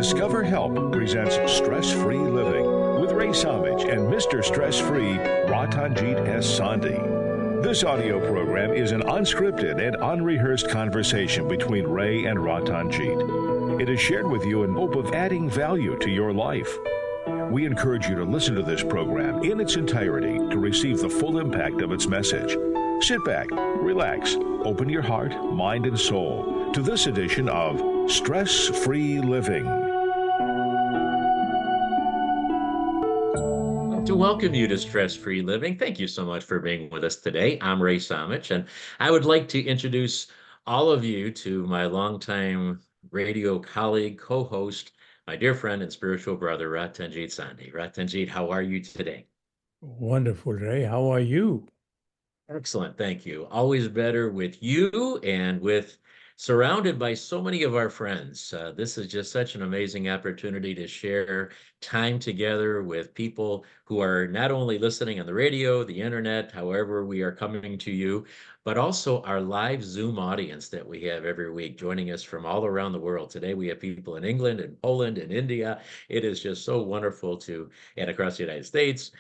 Discover Help presents Stress-Free Living with Ray Samich and Mr. Stress-Free Ratanjit S. Sandhi. This audio program is an unscripted and unrehearsed conversation between Ray and Ratanjit. It is shared with you in hope of adding value to your life. We encourage you to listen to this program in its entirety to receive the full impact of its message. Sit back, relax, open your heart, mind, and soul to this edition of Stress-Free Living. To welcome you to Stress-Free Living. Thank you so much for being with us today. I'm Ray Samich, and I would like to introduce all of you to my longtime radio colleague, co-host, my dear friend and spiritual brother, Ratanjit Sandhi. Ratanjit, how are you today? Wonderful, Ray. How are you? Excellent, thank you. Always better with you and with surrounded by so many of our friends. This is just such an amazing opportunity to share time together with people who are not only listening on the radio, the internet, however we are coming to you, but also our live Zoom audience that we have every week joining us from all around the world. Today we have people in England and Poland and India. It is just so wonderful and across the United States,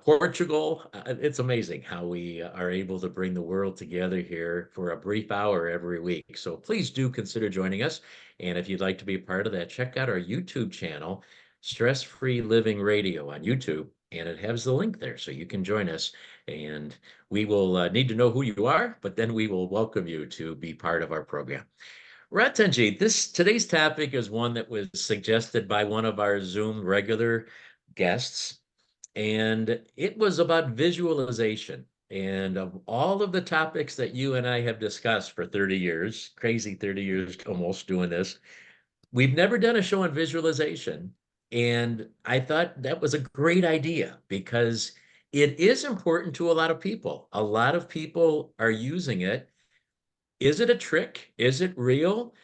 Portugal. It's amazing how we are able to bring the world together here for a brief hour every week. So please do consider joining us. And if you'd like to be a part of that, check out our YouTube channel, Stress Free Living Radio on YouTube. And it has the link there so you can join us. And we will need to know who you are, but then we will welcome you to be part of our program. Ratanjit, today's topic is one that was suggested by one of our Zoom regular guests, and it was about visualization. And of all of the topics that you and I have discussed for 30 years, crazy 30 years almost doing this, we've never done a show on visualization. And I thought that was a great idea because it is important to a lot of people. A lot of people are using it. Is it a trick? Is it real?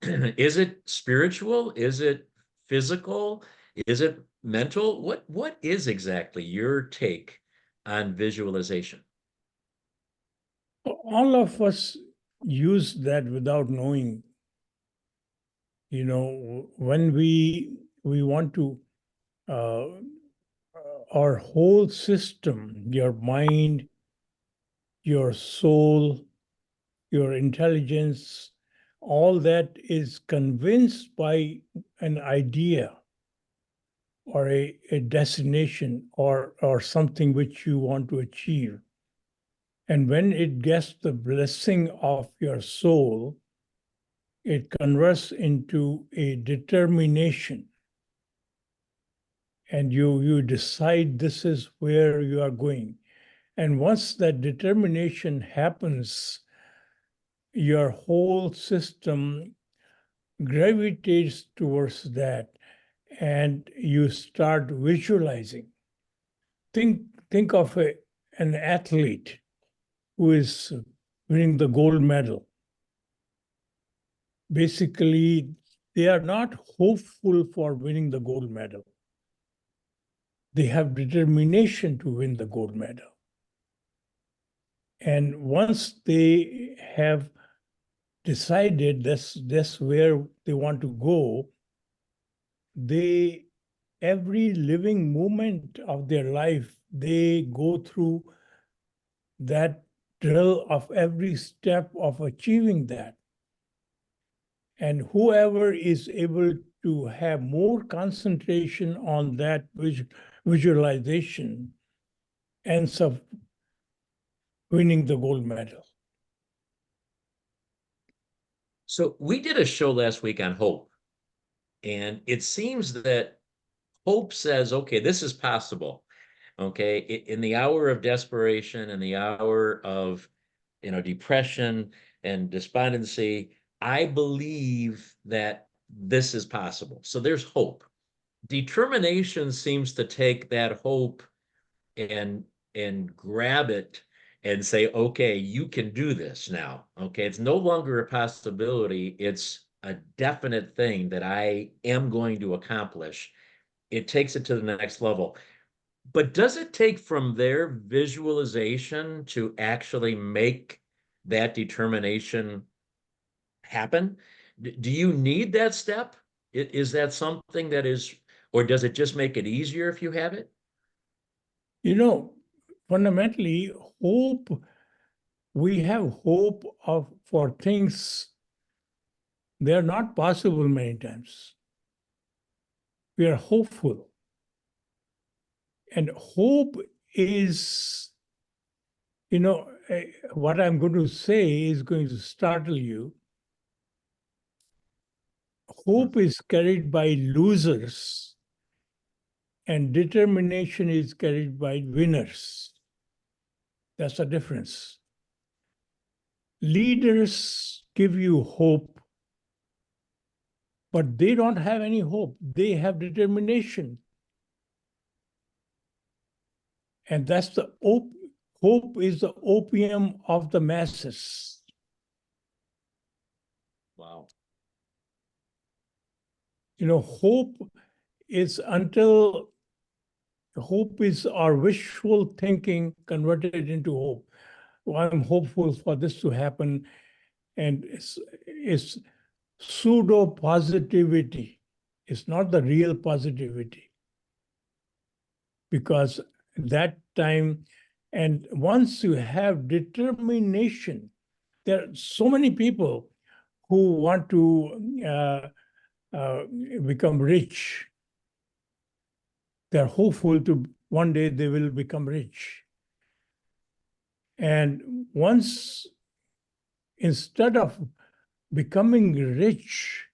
Is it spiritual? Is it physical? Is it mental? What is exactly your take on visualization? All of us use that without knowing. When we want to, our whole system, your mind, your soul, your intelligence, all that is convinced by an idea or a destination or something which you want to achieve. And when it gets the blessing of your soul, it converts into a determination. And you decide this is where you are going. And once that determination happens, your whole system gravitates towards that, and you start visualizing. Think of an athlete who is winning the gold medal. Basically, they are not hopeful for winning the gold medal. They have determination to win the gold medal. And once they have decided that's where they want to go, every living moment of their life, they go through that drill of every step of achieving that. And whoever is able to have more concentration on that visualization ends up winning the gold medal. So we did a show last week on hope, and it seems that hope says, okay, this is possible. Okay, in the hour of desperation, in the hour of depression and despondency, I believe that this is possible. So there's hope. Determination seems to take that hope and grab it and say, okay, you can do this now. Okay, it's no longer a possibility. It's a definite thing that I am going to accomplish. It takes it to the next level. But does it take from their visualization to actually make that determination happen? Do you need that step? Is that something that is, or does it just make it easier if you have it? You know, fundamentally, hope, we have hope for things, they are not possible many times. We are hopeful. And hope is, what I'm going to say is going to startle you. Hope is carried by losers, and determination is carried by winners. That's the difference. Leaders give you hope, but they don't have any hope. They have determination. And that's hope is the opium of the masses. Wow. Hope is our wishful thinking converted into hope. Well, I'm hopeful for this to happen. And it's pseudo positivity. It's not the real positivity. Because that time, and once you have determination, there are so many people who want to become rich. They're hopeful to one day they will become rich. And once, instead of becoming rich,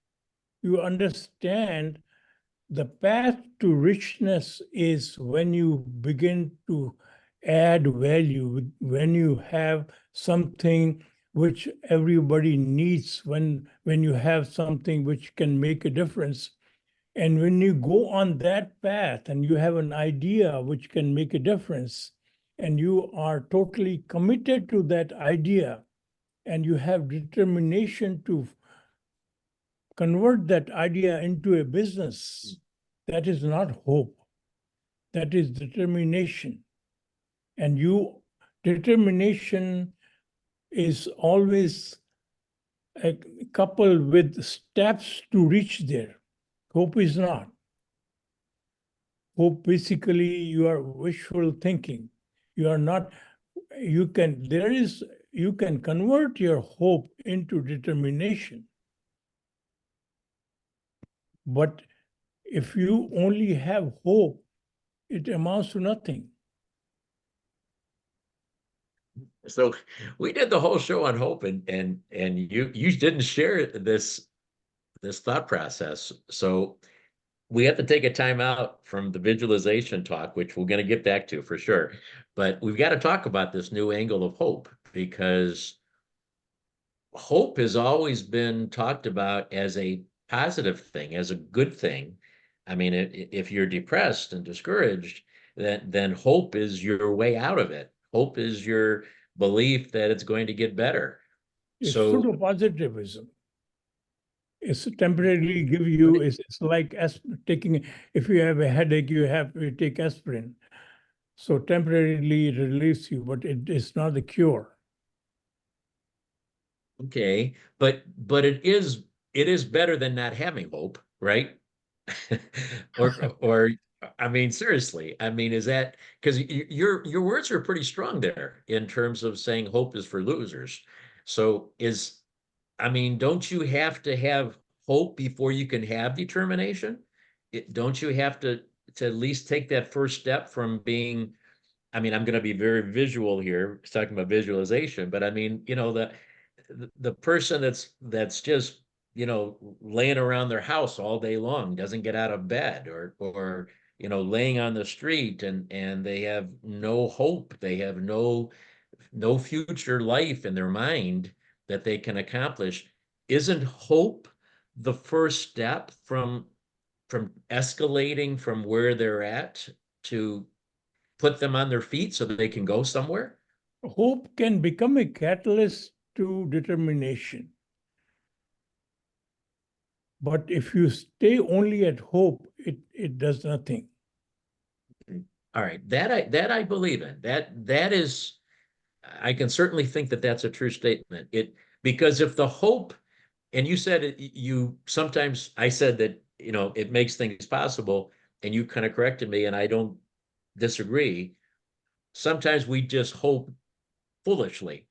you understand the path to richness is when you begin to add value, when you have something which everybody needs, when you have something which can make a difference. And when you go on that path and you have an idea which can make a difference, and you are totally committed to that idea, and you have determination to convert that idea into a business, that is not hope. That is determination. And determination is always coupled with steps to reach there. Hope is not. Hope, basically, you are wishful thinking. You are not, you can convert your hope into determination. But if you only have hope, it amounts to nothing. So we did the whole show on hope, and you didn't share this thought process. So we have to take a time out from the visualization talk, which we're going to get back to for sure. But we've got to talk about this new angle of hope, because hope has always been talked about as a positive thing, as a good thing. I mean, if you're depressed and discouraged, then hope is your way out of it. Hope is your belief that it's going to get better. It's So pseudo positivism. It's temporarily give you, it's like taking, if you have a headache, you take aspirin. So temporarily it relieves you, but it is not the cure. okay, but it is better than not having hope, right? Or I mean, seriously, I mean, is that because your words are pretty strong there in terms of saying hope is for losers. So I mean, don't you have to have hope before you can have determination? Don't you have to at least take that first step from being, I mean, I'm going to be very visual here, talking about visualization, but I mean, the person that's just, laying around their house all day long, doesn't get out of bed, or laying on the street, and they have no hope, they have no future life in their mind that they can accomplish. Isn't hope the first step from escalating from where they're at to put them on their feet so that they can go somewhere? Hope can become a catalyst to determination. But if you stay only at hope, it does nothing. All right, that I believe in. That is, I can certainly think that that's a true statement. Because if the hope, and you said it, you sometimes, I said that it makes things possible. And you kind of corrected me, and I don't disagree. Sometimes we just hope foolishly.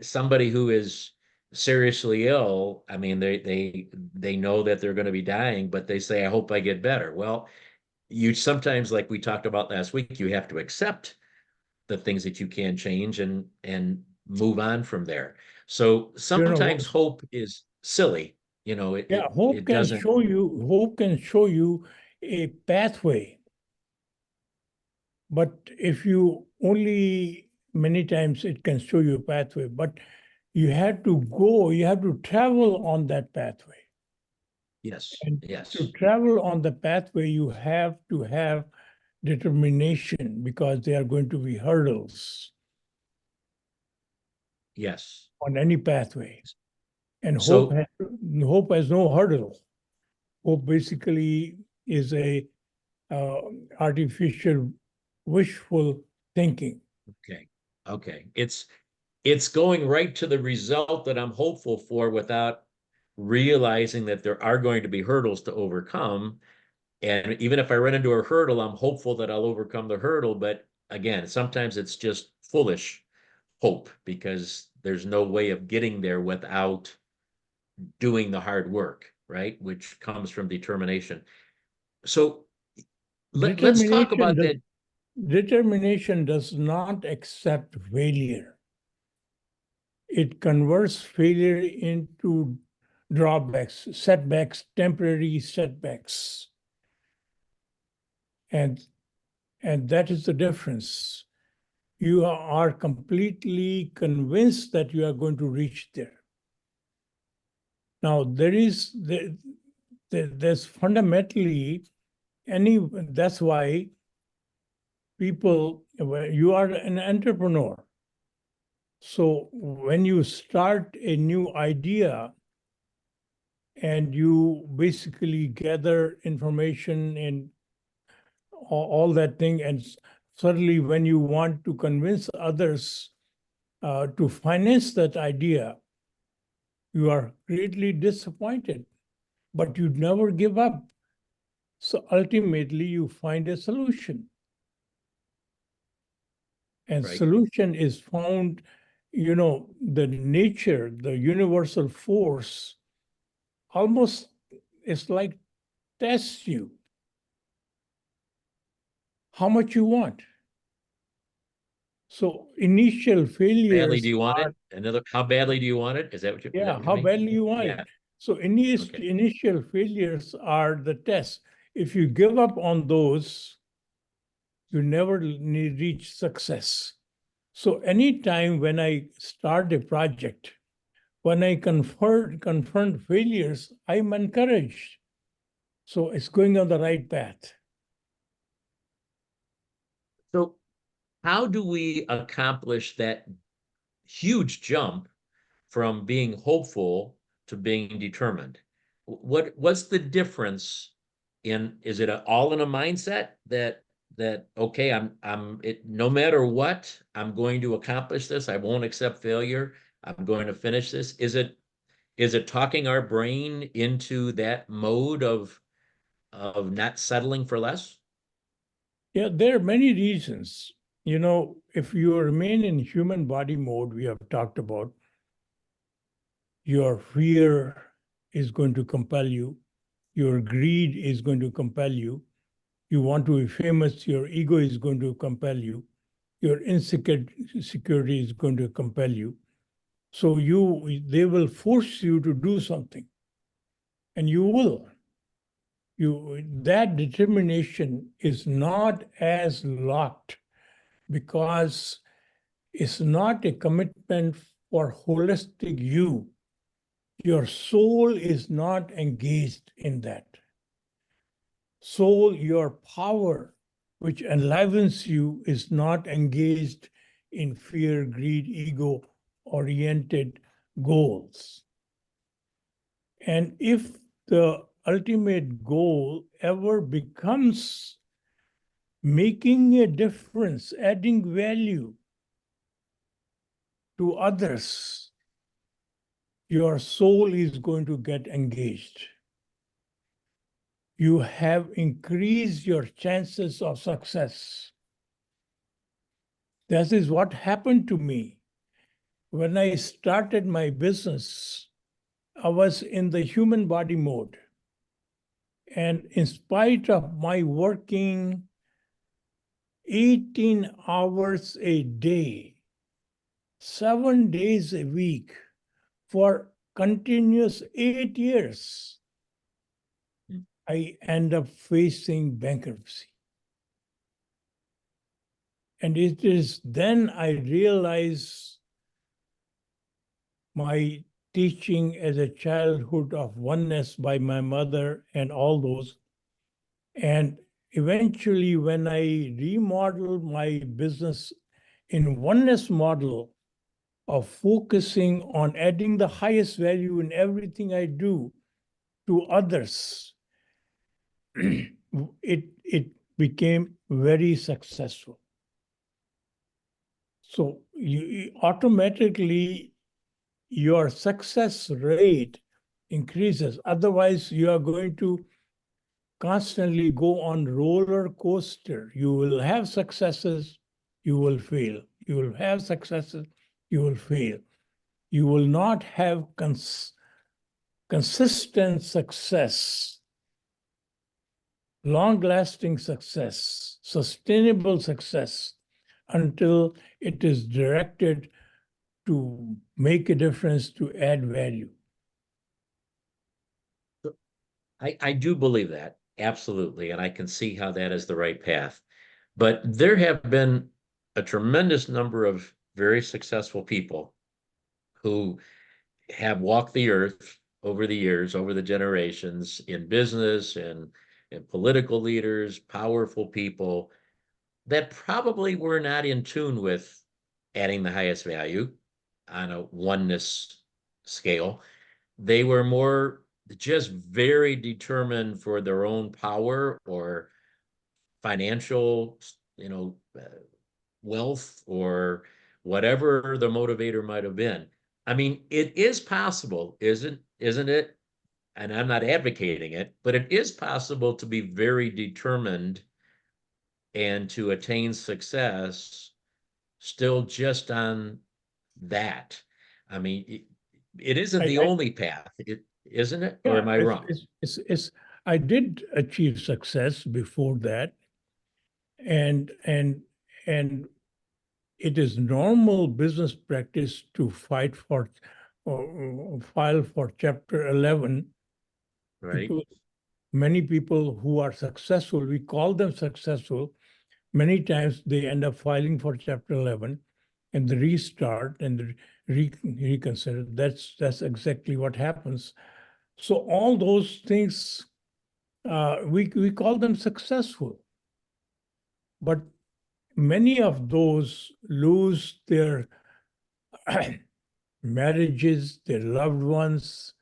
Somebody who is seriously ill, I mean, they know that they're going to be dying, but they say, I hope I get better. Well, you sometimes, like we talked about last week, you have to accept the things that you can change and move on from there. So You know, sometimes hope is silly. It yeah, it it doesn't. hope can show you a pathway. But if you only many times it can show you a pathway, but you have to travel on that pathway. Yes, And to yes, travel on the pathway, you have to have determination because there are going to be hurdles yes. on any pathway. And So, hope has no hurdle. Hope basically is a uh, artificial wishful thinking. okay, okay. It's going right to the result that I'm hopeful for without realizing that there are going to be hurdles to overcome. And even if I run into a hurdle, I'm hopeful that I'll overcome the hurdle. But again, sometimes it's just foolish hope because there's no way of getting there without doing the hard work, right? Which comes from determination. So let's talk Determination about does, that. determination does not accept failure. It converts failure into drawbacks, setbacks, temporary setbacks. And, and that is the difference. You are completely convinced that you are going to reach there. Now, there's fundamentally that's why you are an entrepreneur. So when you start a new idea and you basically gather information and all that thing, and suddenly when you want to convince others to finance that idea, you are greatly disappointed, but you never give up. So ultimately, you find a solution. And Right. solution is found, the nature, the universal force, almost it's like tests you how much you want. So initial Badly do failures you want it? are, How badly do you want it? Is that yeah, what you how mean? badly you want Yeah. it. So Okay. initial failures are the test. If you give up on those, you never reach success. So anytime when I start a project, when I confront failures, I'm encouraged. So it's going on the right path. So how do we accomplish that huge jump from being hopeful to being determined? What's the difference is it all in a mindset that okay, I'm it no matter what, I'm going to accomplish this. I won't accept failure. I'm going to finish this. Is it talking our brain into that mode of not settling for less? Yeah, there are many reasons. If you remain in human body mode, we have talked about, your fear is going to compel you, your greed is going to compel you, you want to be famous, your ego is going to compel you, your insecurity is going to compel you. So they will force you to do something, and you will. That determination is not as locked because it's not a commitment for holistic you. Your soul is not engaged in that. Soul, your power, which enlivens you, is not engaged in fear, greed, ego oriented goals. And if the ultimate goal ever becomes making a difference, adding value to others, your soul is going to get engaged. you have increased your chances of success. That is what happened to me. When I started my business, I was in the human body mode. And in spite of my working 18 hours a day, 7 days a week for continuous 8 years, I end up facing bankruptcy. And it is then I realize my teaching as a childhood of oneness by my mother and all those. And eventually, when I remodeled my business in oneness model of focusing on adding the highest value in everything I do to others, it became very successful. So you automatically your success rate increases. Otherwise, you are going to constantly go on roller coaster. You will have successes, you will fail. You will have successes, you will fail. You will not have consistent success, long-lasting success, sustainable success until it is directed to make a difference, to add value. I do believe that, absolutely, and I can see how that is the right path. But there have been a tremendous number of very successful people who have walked the earth over the years, over the generations, in business and political leaders, powerful people that probably were not in tune with adding the highest value on a oneness scale. They were more just very determined for their own power or financial, wealth or whatever the motivator might have been. I mean, it is possible, isn't it? And I'm not advocating it, but it is possible to be very determined and to attain success still just on that. I mean, it isn't the only path, isn't it? Or am I wrong? I did achieve success before that, and it is normal business practice to fight for or file for Chapter 11. Right. Many people who are successful, we call them successful, many times they end up filing for Chapter 11 and they restart and reconsider. That's exactly what happens. So all those things, we call them successful. But many of those lose their marriages, their loved ones,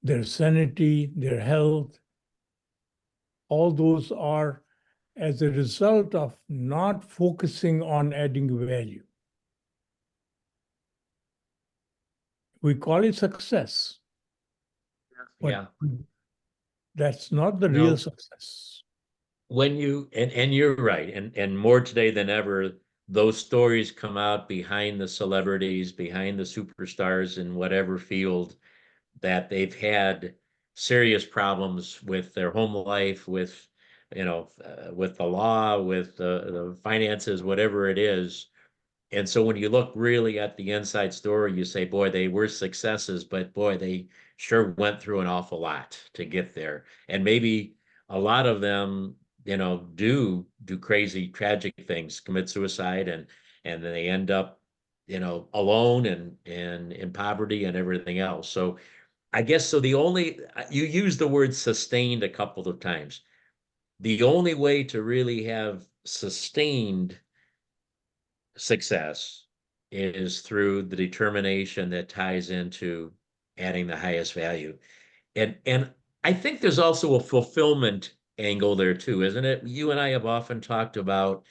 their sanity, their health. All those are as a result of not focusing on adding value. We call it success, but Yeah. that's not the No. real success. When you and you're right, and more today than ever, those stories come out behind the celebrities, behind the superstars in whatever field, that they've had serious problems with their home life, with with the law, with the finances, whatever it is. And so when you look really at the inside story, you say, boy, they were successes, but boy, they sure went through an awful lot to get there. And maybe a lot of them, do crazy, tragic things, commit suicide, and then they end up, alone and in poverty and everything else. So I guess so you used the word sustained a couple of times. The only way to really have sustained success is through the determination that ties into adding the highest value. And I think there's also a fulfillment angle there too, isn't it? You and I have often talked about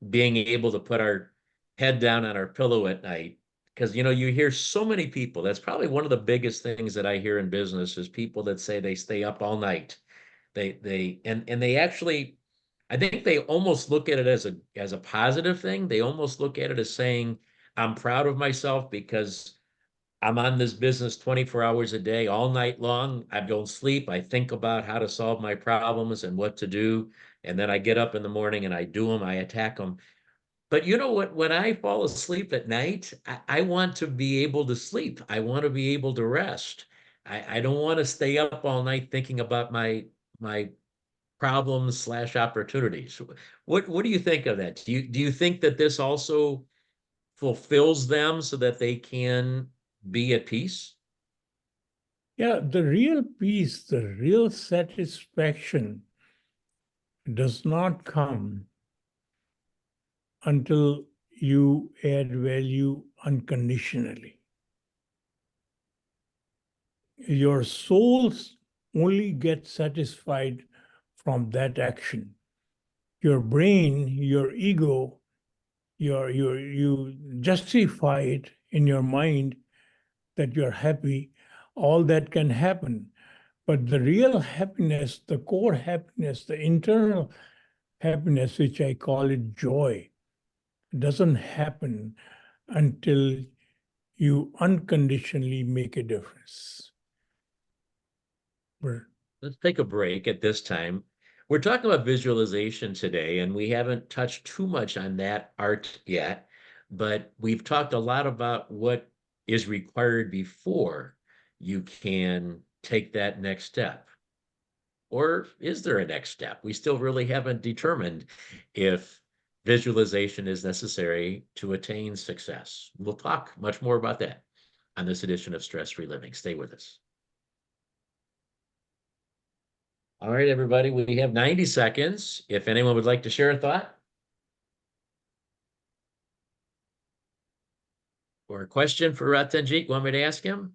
being able to put our head down on our pillow at night because you hear so many people. That's probably one of the biggest things that I hear in business is people that say they stay up all night And they actually, I think they almost look at it as a positive thing. They almost look at it as saying, I'm proud of myself because I'm on this business 24 hours a day, all night long. I don't sleep. I think about how to solve my problems and what to do. And then I get up in the morning and I do them, I attack them. But you know what? When I fall asleep at night, I want to be able to sleep. I want to be able to rest. I don't want to stay up all night thinking about my problems slash opportunities. What do you think of that? Do you think that this also fulfills them so that they can be at peace? Yeah, the real peace, the real satisfaction does not come until you add value unconditionally. Your souls only get satisfied from that action. Your brain, your ego, you justify it in your mind that you're happy. All that can happen. But the real happiness, the core happiness, the internal happiness, which I call it joy, doesn't happen until you unconditionally make a difference. Let's take a break at this time. We're talking about visualization today, and we haven't touched too much on that art yet, but we've talked a lot about what is required before you can take that next step. Or is there a next step? We still really haven't determined if visualization is necessary to attain success. We'll talk much more about that on this edition of Stress Free Living. Stay with us. All right, everybody, we have 90 seconds. If anyone would like to share a thought or a question for Ratanjit, want me to ask him?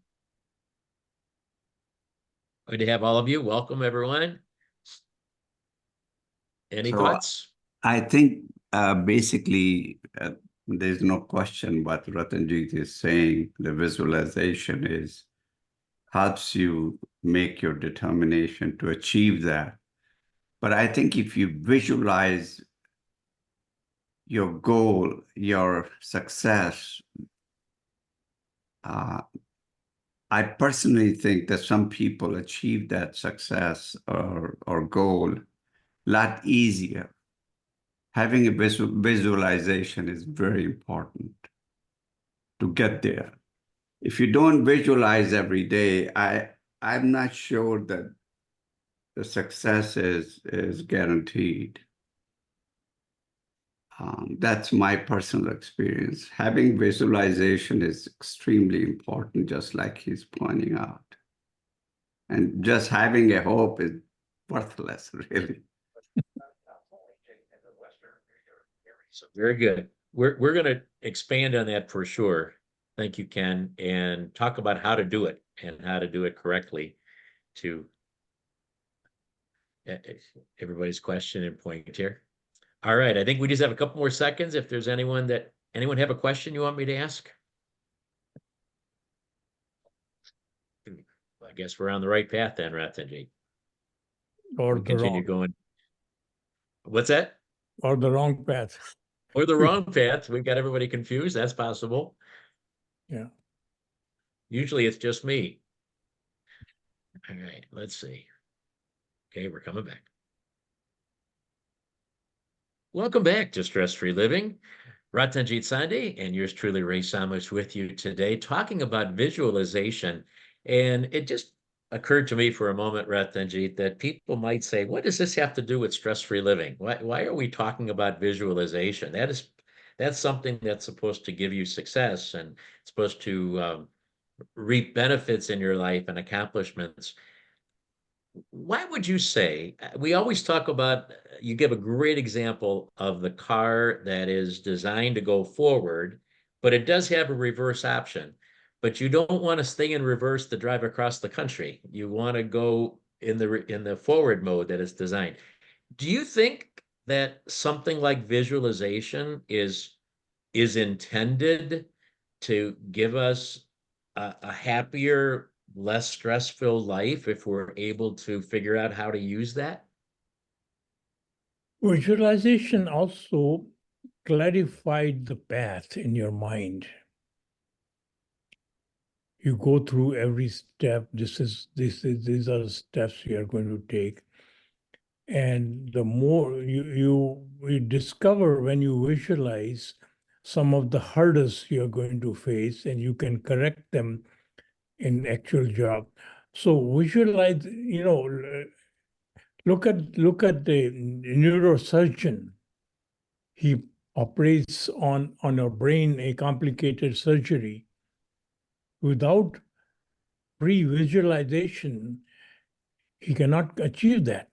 Good to have all of you. Welcome, everyone. Any thoughts? I think basically there's no question what Ratanjit is saying. The visualization helps you make your determination to achieve that. But I think if you visualize your goal, your success, I personally think that some people achieve that success or goal a lot easier. Having a visualization is very important to get there. If you don't visualize every day, I'm not sure that the success is guaranteed. That's my personal experience. Having visualization is extremely important, just like he's pointing out. And just having a hope is worthless, really. So very good. We're going to expand on that for sure. Thank you, Ken, and talk about how to do it and how to do it correctly to everybody's question and point here. All right, I think we just have a couple more seconds. If there's anyone have a question you want me to ask? I guess we're on the right path then, Ratanjit. Or we the continue wrong. Going. What's that? Or the wrong path. Or the wrong path. We've got everybody confused. That's possible. Yeah. Usually it's just me. All right, let's see. Okay, we're coming back. Welcome back to Stress Free Living. Ratanjit Sandhi and yours truly, Ray Samich, with you today, talking about visualization. And it just occurred to me for a moment, Ratanjit, that people might say, what does this have to do with stress-free living? Why are we talking about visualization? That's something that's supposed to give you success and it's supposed to reap benefits in your life and accomplishments. Why would you say, we always talk about, you give a great example of the car that is designed to go forward, but it does have a reverse option. But you don't want to stay in reverse to drive across the country. You want to go in the forward mode that it's designed. Do you think that something like visualization is intended to give us a happier less stress-filled life if we're able to figure out how to use that? Visualization also clarified the path in your mind. You go through every step. These are the steps you are going to take. And the more you discover when you visualize some of the hurdles you're going to face, and you can correct them in actual job. So visualize, look at the neurosurgeon. He operates on your brain a complicated surgery. Without pre-visualization, he cannot achieve that.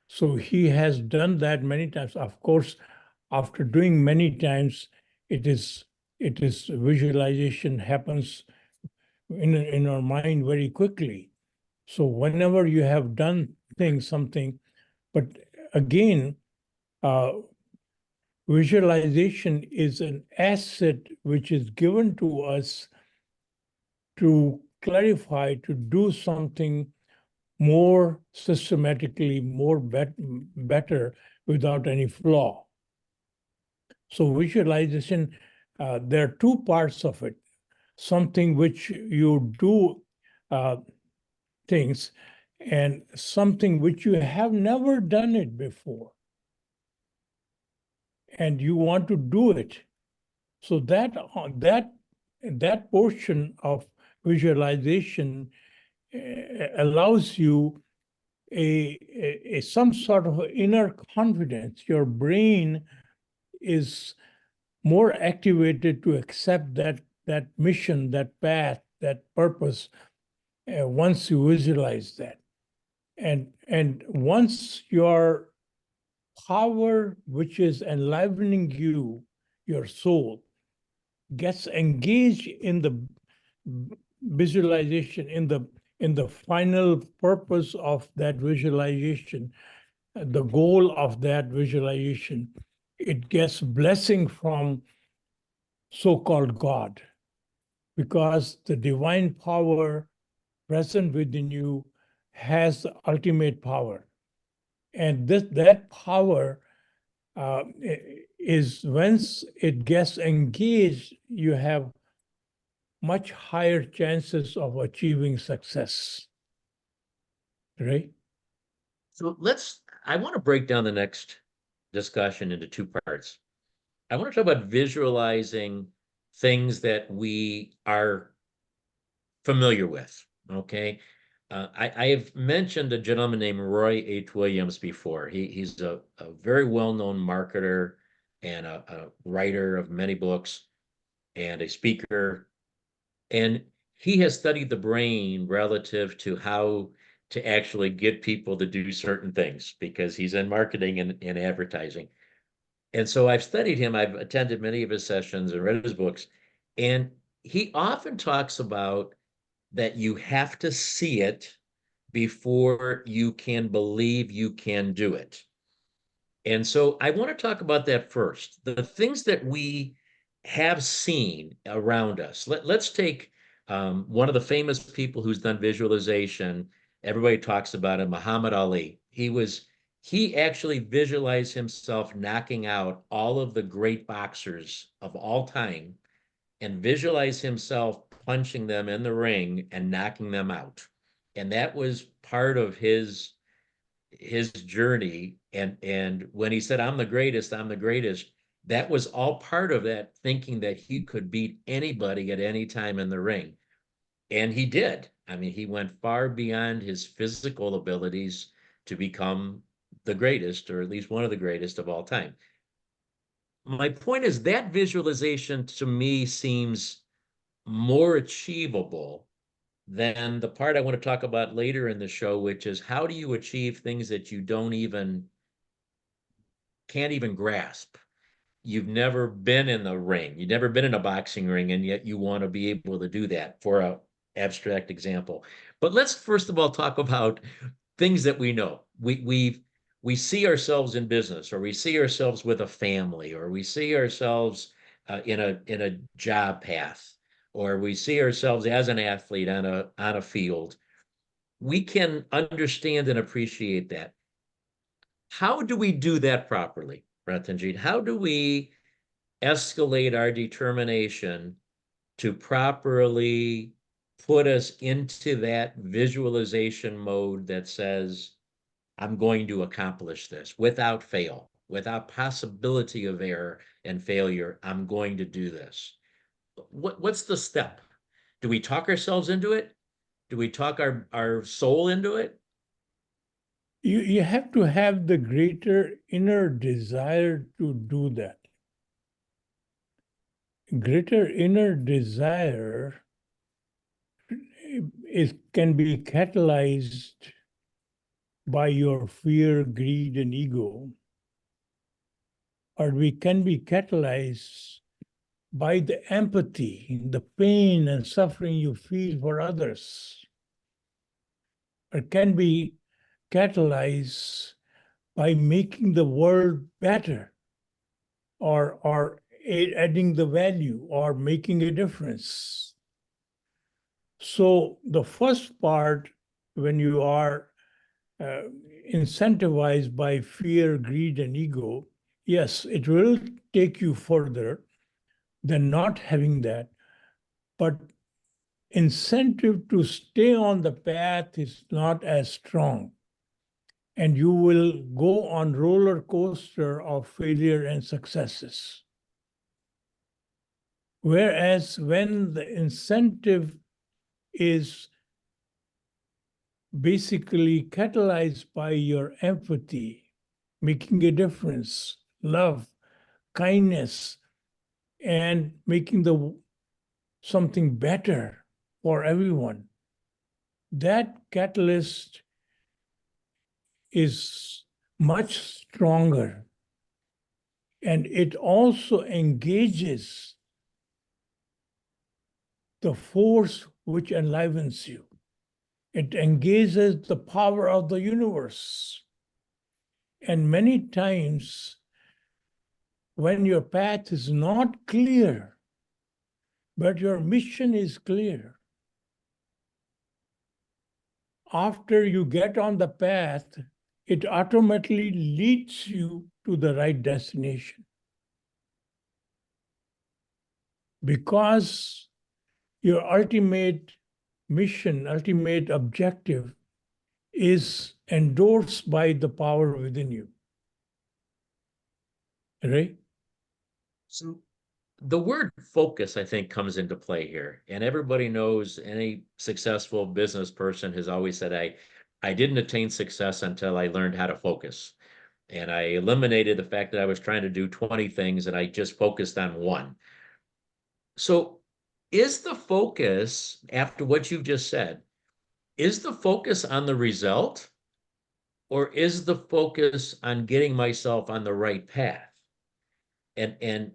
So he has done that many times. Of course, after doing many times, it is visualization happens in our mind very quickly. So whenever you have done something, but again, visualization is an asset which is given to us to clarify, to do something more systematically, better without any flaw. So visualization, there are two parts of it. Something which you do things, and something which you have never done it before, and you want to do it. So that portion of visualization allows you some sort of inner confidence. Your brain is more activated to accept that mission, that path, that purpose, once you visualize that. And once your power, which is enlivening you, your soul, gets engaged in the visualization, in the final purpose of that visualization, the goal of that visualization, it gets blessing from so-called God, because the divine power present within you has the ultimate power. And that power is, once it gets engaged, you have much higher chances of achieving success. Right? So I want to break down the next discussion into two parts. I want to talk about visualizing things that we are familiar with, okay? I have mentioned a gentleman named Roy H. Williams before. He's a very well-known marketer and a writer of many books and a speaker. And he has studied the brain relative to how to actually get people to do certain things, because he's in marketing and advertising. And so I've studied him. I've attended many of his sessions and read his books. And he often talks about that you have to see it before you can believe you can do it. And so I want to talk about that first. The things that we have seen around us. Let's take one of the famous people who's done visualization. Everybody talks about him, Muhammad Ali. He actually visualized himself knocking out all of the great boxers of all time, and visualize himself punching them in the ring and knocking them out. And that was part of his journey. And when he said, I'm the greatest, that was all part of that thinking that he could beat anybody at any time in the ring. And he did. I mean, he went far beyond his physical abilities to become the greatest, or at least one of the greatest of all time. My point is that visualization to me seems more achievable than the part I want to talk about later in the show, which is how do you achieve things that you can't even grasp. You've never been in the ring, you've never been in a boxing ring, and yet you want to be able to do that, for an abstract example. But let's first of all talk about things that we know. We see ourselves in business, or we see ourselves with a family, or we see ourselves in a job path. or we see ourselves as an athlete on a field, we can understand and appreciate that. How do we do that properly, Ratanjit? How do we escalate our determination to properly put us into that visualization mode that says, I'm going to accomplish this without fail, without possibility of error and failure? I'm going to do this. What's the step? Do we talk ourselves into it? Do we talk our soul into it? You have to have the greater inner desire to do that. Greater inner desire can be catalyzed by your fear, greed, and ego, or we can be catalyzed by the empathy, the pain and suffering you feel for others, or can be catalyzed by making the world better, or adding the value, or making a difference. So the first part, when you are incentivized by fear, greed, and ego, yes, it will take you further than not having that. But incentive to stay on the path is not as strong. And you will go on roller coaster of failure and successes. Whereas when the incentive is basically catalyzed by your empathy, making a difference, love, kindness, and making something better for everyone, that catalyst is much stronger. And it also engages the force which enlivens you. It engages the power of the universe. And many times, when your path is not clear, but your mission is clear, after you get on the path, it automatically leads you to the right destination. Because your ultimate mission, ultimate objective is endorsed by the power within you. Right? So the word focus, I think, comes into play here. And everybody knows, any successful business person has always said, I didn't attain success until I learned how to focus. And I eliminated the fact that I was trying to do 20 things and I just focused on one. So is the focus, after what you've just said, is the focus on the result, or is the focus on getting myself on the right path? And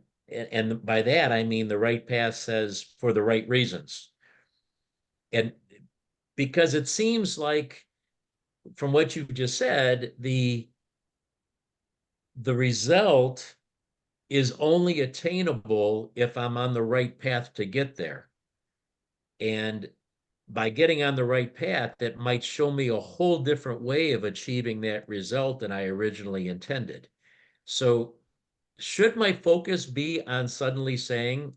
by that, I mean the right path says for the right reasons. And because it seems like, from what you just said, the result is only attainable if I'm on the right path to get there. And by getting on the right path, that might show me a whole different way of achieving that result than I originally intended. So should my focus be on suddenly saying,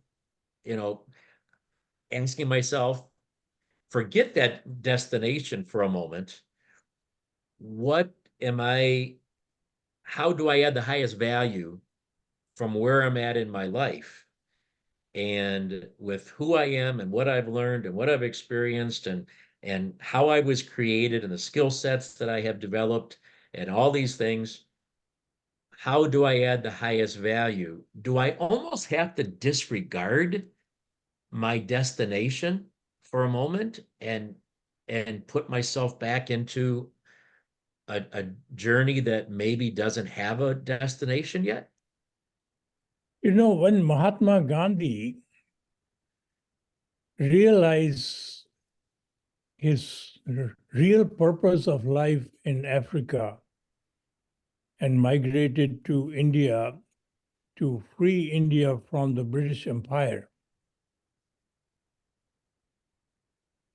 asking myself, forget that destination for a moment. How do I add the highest value from where I'm at in my life? And with who I am and what I've learned and what I've experienced and how I was created and the skill sets that I have developed and all these things, how do I add the highest value? Do I almost have to disregard my destination for a moment and put myself back into a journey that maybe doesn't have a destination yet? When Mahatma Gandhi realized his real purpose of life in Africa and migrated to India to free India from the British Empire,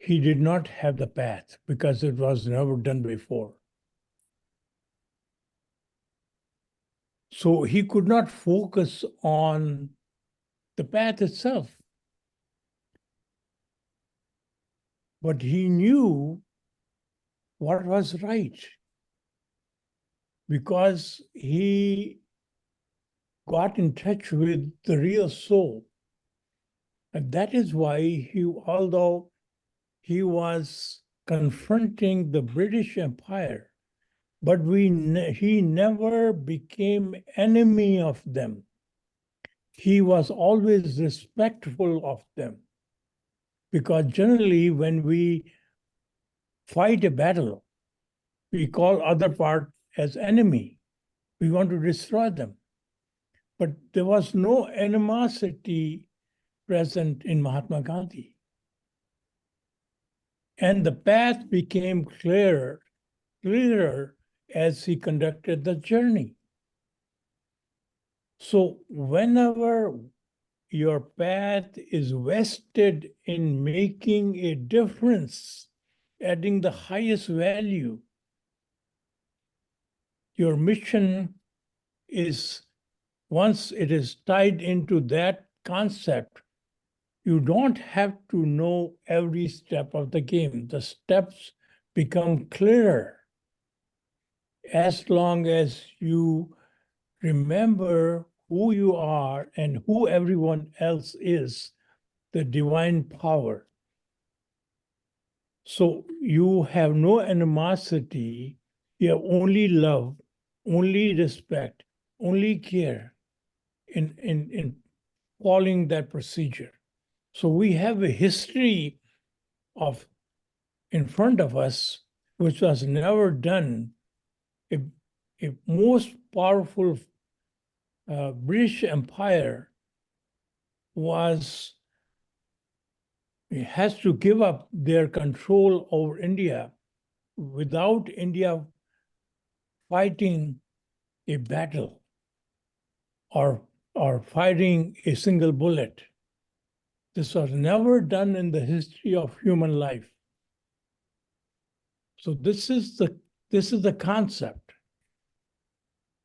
he did not have the path because it was never done before. So he could not focus on the path itself. But he knew what was right because he got in touch with the real soul. And that is why although he was confronting the British Empire, but he never became enemy of them. He was always respectful of them. Because generally when we fight a battle, we call other part as enemy. We want to destroy them. But there was no animosity present in Mahatma Gandhi. And the path became clearer as he conducted the journey. So whenever your path is vested in making a difference, adding the highest value, your mission is, once it is tied into that concept, you don't have to know every step of the game. The steps become clearer as long as you remember who you are and who everyone else is, the divine power. So you have no animosity, you have only love, only respect, only care in following that procedure. So we have a history of in front of us, which was never done. A most powerful British Empire has to give up their control over India without India fighting a battle or fighting a single bullet. This was never done in the history of human life. So this is the concept.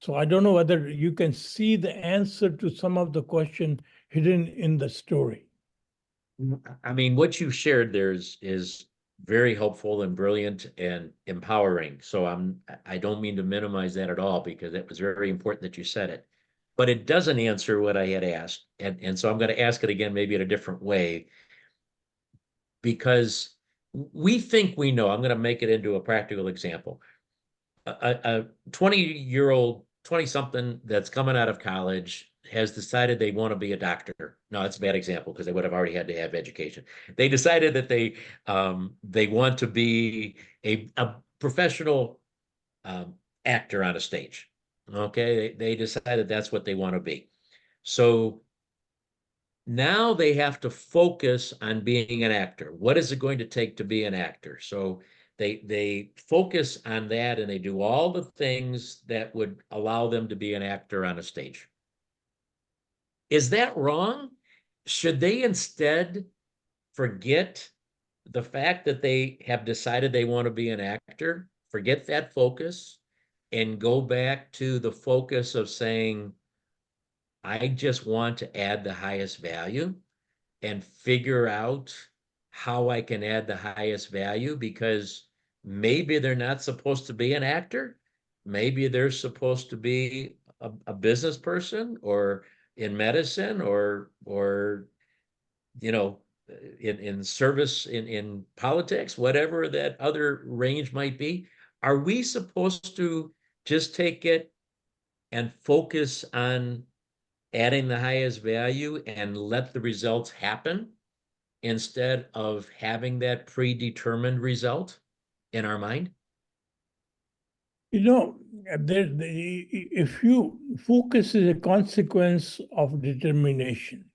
So I don't know whether you can see the answer to some of the question hidden in the story. I mean, what you shared there is very helpful and brilliant and empowering. So I don't mean to minimize that at all, because it was very important that you said it. But it doesn't answer what I had asked. And so I'm going to ask it again, maybe in a different way, because we think we know. I'm going to make it into a practical example. A 20-year-old, 20-something that's coming out of college has decided they want to be a doctor. No, that's a bad example because they would have already had to have education. They decided that they want to be a professional actor on a stage. Okay, they decided that's what they want to be. So now they have to focus on being an actor. What is it going to take to be an actor? So they focus on that, and they do all the things that would allow them to be an actor on a stage. Is that wrong? Should they instead forget the fact that they have decided they want to be an actor, forget that focus, and go back to the focus of saying, I just want to add the highest value, and figure out how I can add the highest value? Because maybe they're not supposed to be an actor. Maybe they're supposed to be a business person, or in medicine, or you know, in service, in politics, whatever that other range might be. Are we supposed to just take it and focus on adding the highest value and let the results happen, instead of having that predetermined result in our mind? You know, if you focus is a consequence of determination.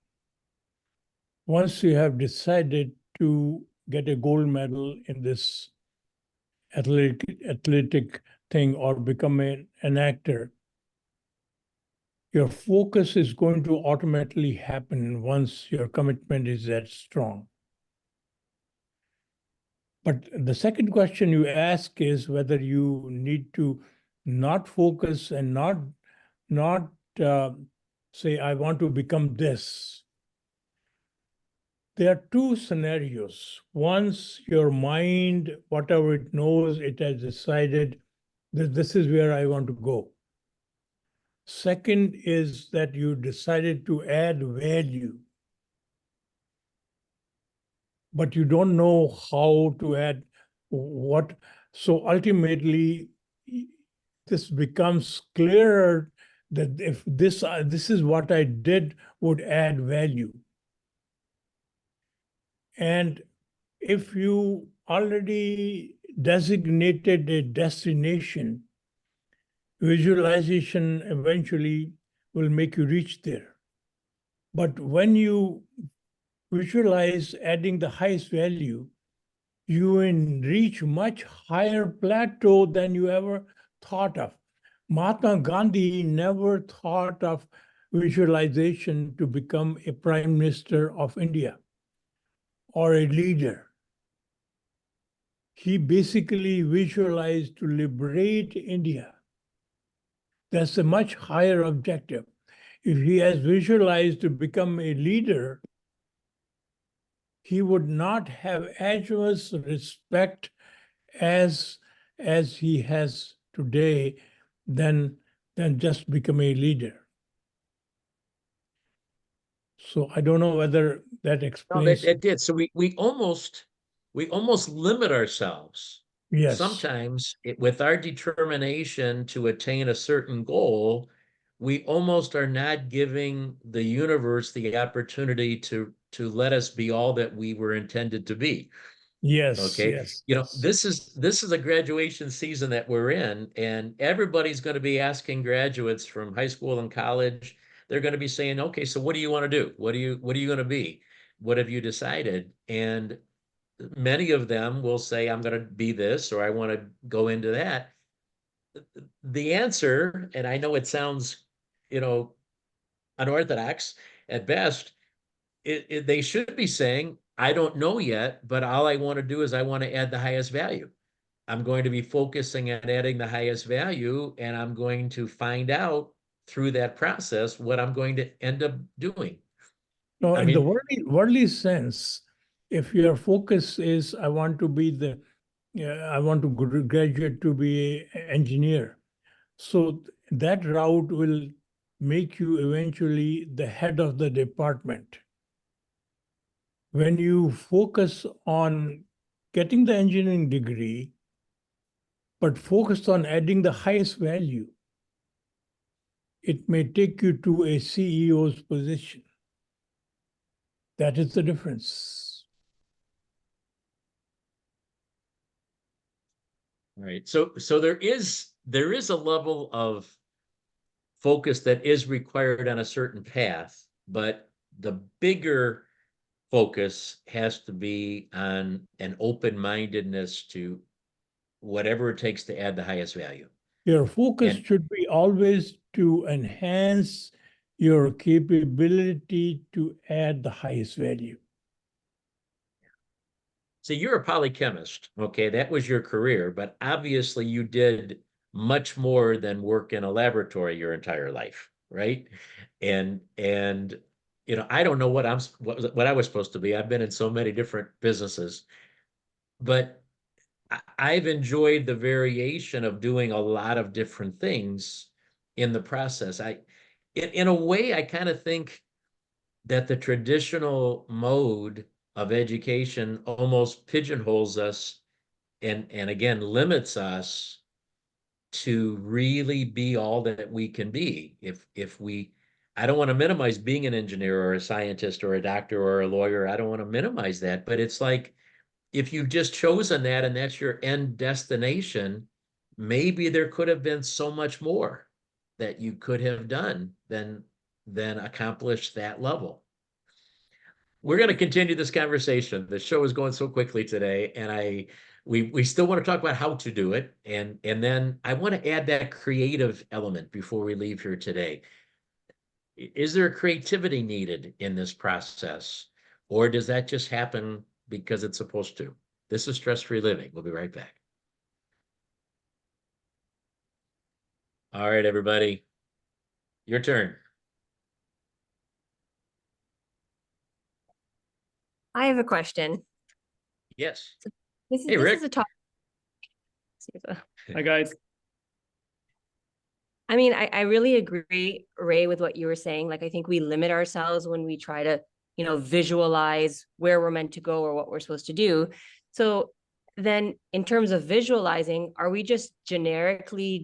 Once you have decided to get a gold medal in this athletic thing or become an actor, your focus is going to automatically happen once your commitment is that strong. But the second question you ask is whether you need to not focus and not say, I want to become this. There are two scenarios. Once your mind, whatever it knows, it has decided that this is where I want to go. Second is that you decided to add value, but you don't know how to add what. So ultimately, this becomes clearer that if this is what I did would add value. And if you already designated a destination, visualization eventually will make you reach there. But when you visualize adding the highest value, you will reach much higher plateau than you ever thought of. Mahatma Gandhi never thought of visualization to become a prime minister of India or a leader. He basically visualized to liberate India. That's a much higher objective. If he has visualized to become a leader, he would not have as much respect as he has today than just become a leader. So I don't know whether that No, explains. that did. So we almost limit ourselves Yes. sometimes with our determination to attain a certain goal. We almost are not giving the universe the opportunity to let us be all that we were intended to be. Yes. Okay. Yes. You know, Yes. this is a graduation season that we're in, and everybody's going to be asking graduates from high school and college. They're going to be saying, okay, so what do you want to do? What are you going to be? What have you decided? And many of them will say, I'm going to be this, or I want to go into that. The answer, and I know it sounds, you know, unorthodox at best, they should be saying, I don't know yet, but all I want to do is I want to add the highest value. I'm going to be focusing on adding the highest value, and I'm going to find out through that process what I'm going to end up doing. No, I in the mean, worldly sense, if your focus is I want to be I want to graduate to be an engineer, so that route will make you eventually the head of the department. When you focus on getting the engineering degree, but focus on adding the highest value, it may take you to a CEO's position. That is the difference. right. So there is a level of focus that is required on a certain path, but the bigger focus has to be on an open-mindedness to whatever it takes to add the highest value. Your focus And should be always to enhance your capability to add the highest value. so you're a polychemist, okay? That was your career, but obviously you did much more than work in a laboratory your entire life, right? And you know, I don't know what what I was supposed to be. I've been in so many different businesses, but I've enjoyed the variation of doing a lot of different things in the process. In a way, I kind of think that the traditional mode of education almost pigeonholes us and again limits us to really be all that we can be. If we, I don't want to minimize being an engineer or a scientist or a doctor or a lawyer. I don't want to minimize that, but it's like if you've just chosen that and that's your end destination, maybe there could have been so much more that you could have done than accomplish that level. We're going to continue this conversation. The show is going so quickly today, and we still want to talk about how to do it, and then I want to add that creative element before we leave here today. Is there creativity needed in this process, or does that just happen because it's supposed to? This is Stress Free Living. We'll be right back. All right, everybody, your turn. I have a question. Yes. This Hey, Rick. is a topic. Hi, guys. I mean, I really agree, Ray, with what you were saying. Like, I think we limit ourselves when we try to, visualize where we're meant to go or what we're supposed to do. So then in terms of visualizing, are we just generally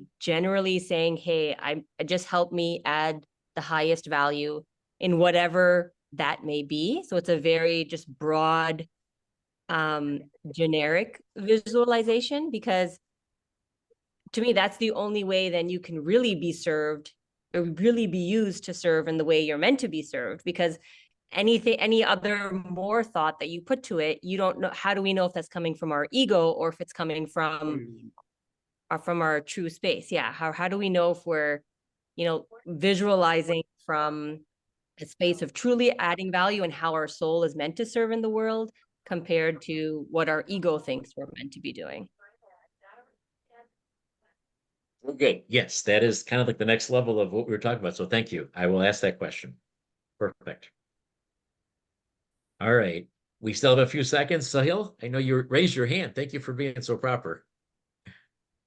saying, hey, I just help me add the highest value in whatever that may be? So it's a very just broad, generic visualization, because to me, that's the only way then you can really be served or really be used to serve in the way you're meant to be served. Because any other more thought that you put to it, you don't know. How do we know if that's coming from our ego or if it's coming from our true space? Yeah. How do we know if we're, visualizing from a space of truly adding value and how our soul is meant to serve in the world compared to what our ego thinks we're meant to be doing? Good. Yes, that is kind of like the next level of what we were talking about. So thank you. I will ask that question. Perfect. All right. We still have a few seconds. Sahil, I know you raised your hand. Thank you for being so proper.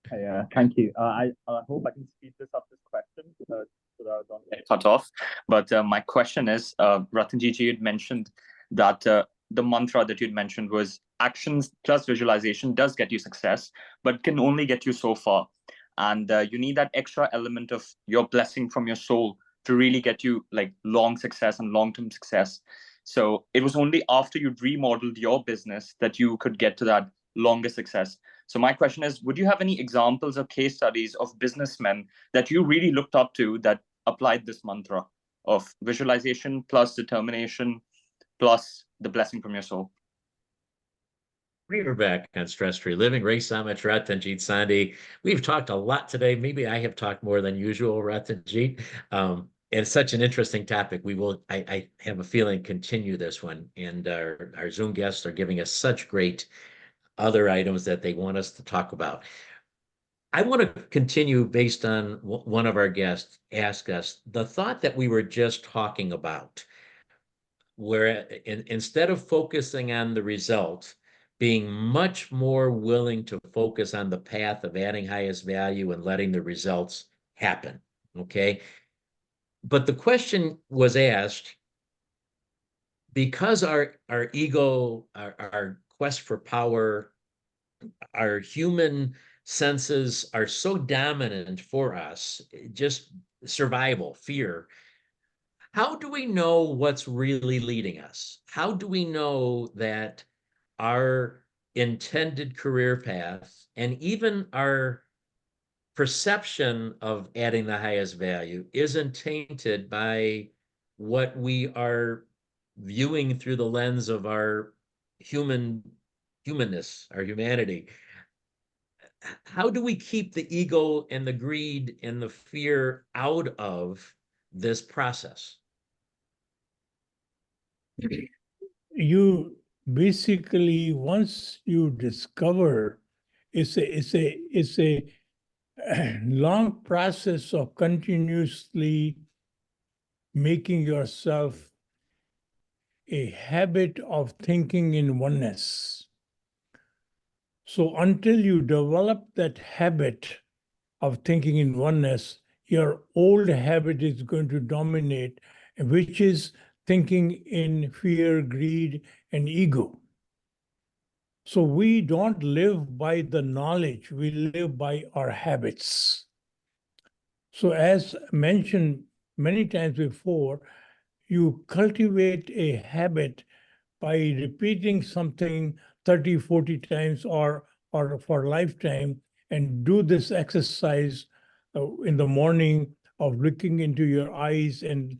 Thank you. I hope I can speed this question so that I don't get cut off. But my question is, Ratanjit, you had mentioned that the mantra that you'd mentioned was actions plus visualization does get you success, but can only get you so far. And you need that extra element of your blessing from your soul to really get you like long success and long-term success. So it was only after you'd remodeled your business that you could get to that longer success. So my question is, would you have any examples or case studies of businessmen that you really looked up to that applied this mantra of visualization plus determination plus the blessing from your soul? We're back on Stress Free Living. Ray Samich, Ratanjit Sandhi. We've talked a lot today. Maybe I have talked more than usual, Ratanjit. It's such an interesting topic. We will, I have a feeling, continue this one. And our Zoom guests are giving us such great other items that they want us to talk about. I want to continue based on one of our guests asked us the thought that we were just talking about, where instead of focusing on the result, being much more willing to focus on the path of adding highest value and letting the results happen. Okay. But the question was asked because our ego, our quest for power, our human senses are so dominant for us, just survival, fear. How do we know what's really leading us? How do we know that our intended career path and even our perception of adding the highest value isn't tainted by what we are viewing through the lens of our humanness, our humanity? How do we keep the ego and the greed and the fear out of this process? You basically, once you discover, it's a long process of continuously making yourself a habit of thinking in oneness. So until you develop that habit of thinking in oneness, your old habit is going to dominate, which is thinking in fear, greed, and ego. So we don't live by the knowledge, we live by our habits. So as mentioned many times before, you cultivate a habit by repeating something 30, 40 times or for a lifetime, and do this exercise in the morning of looking into your eyes and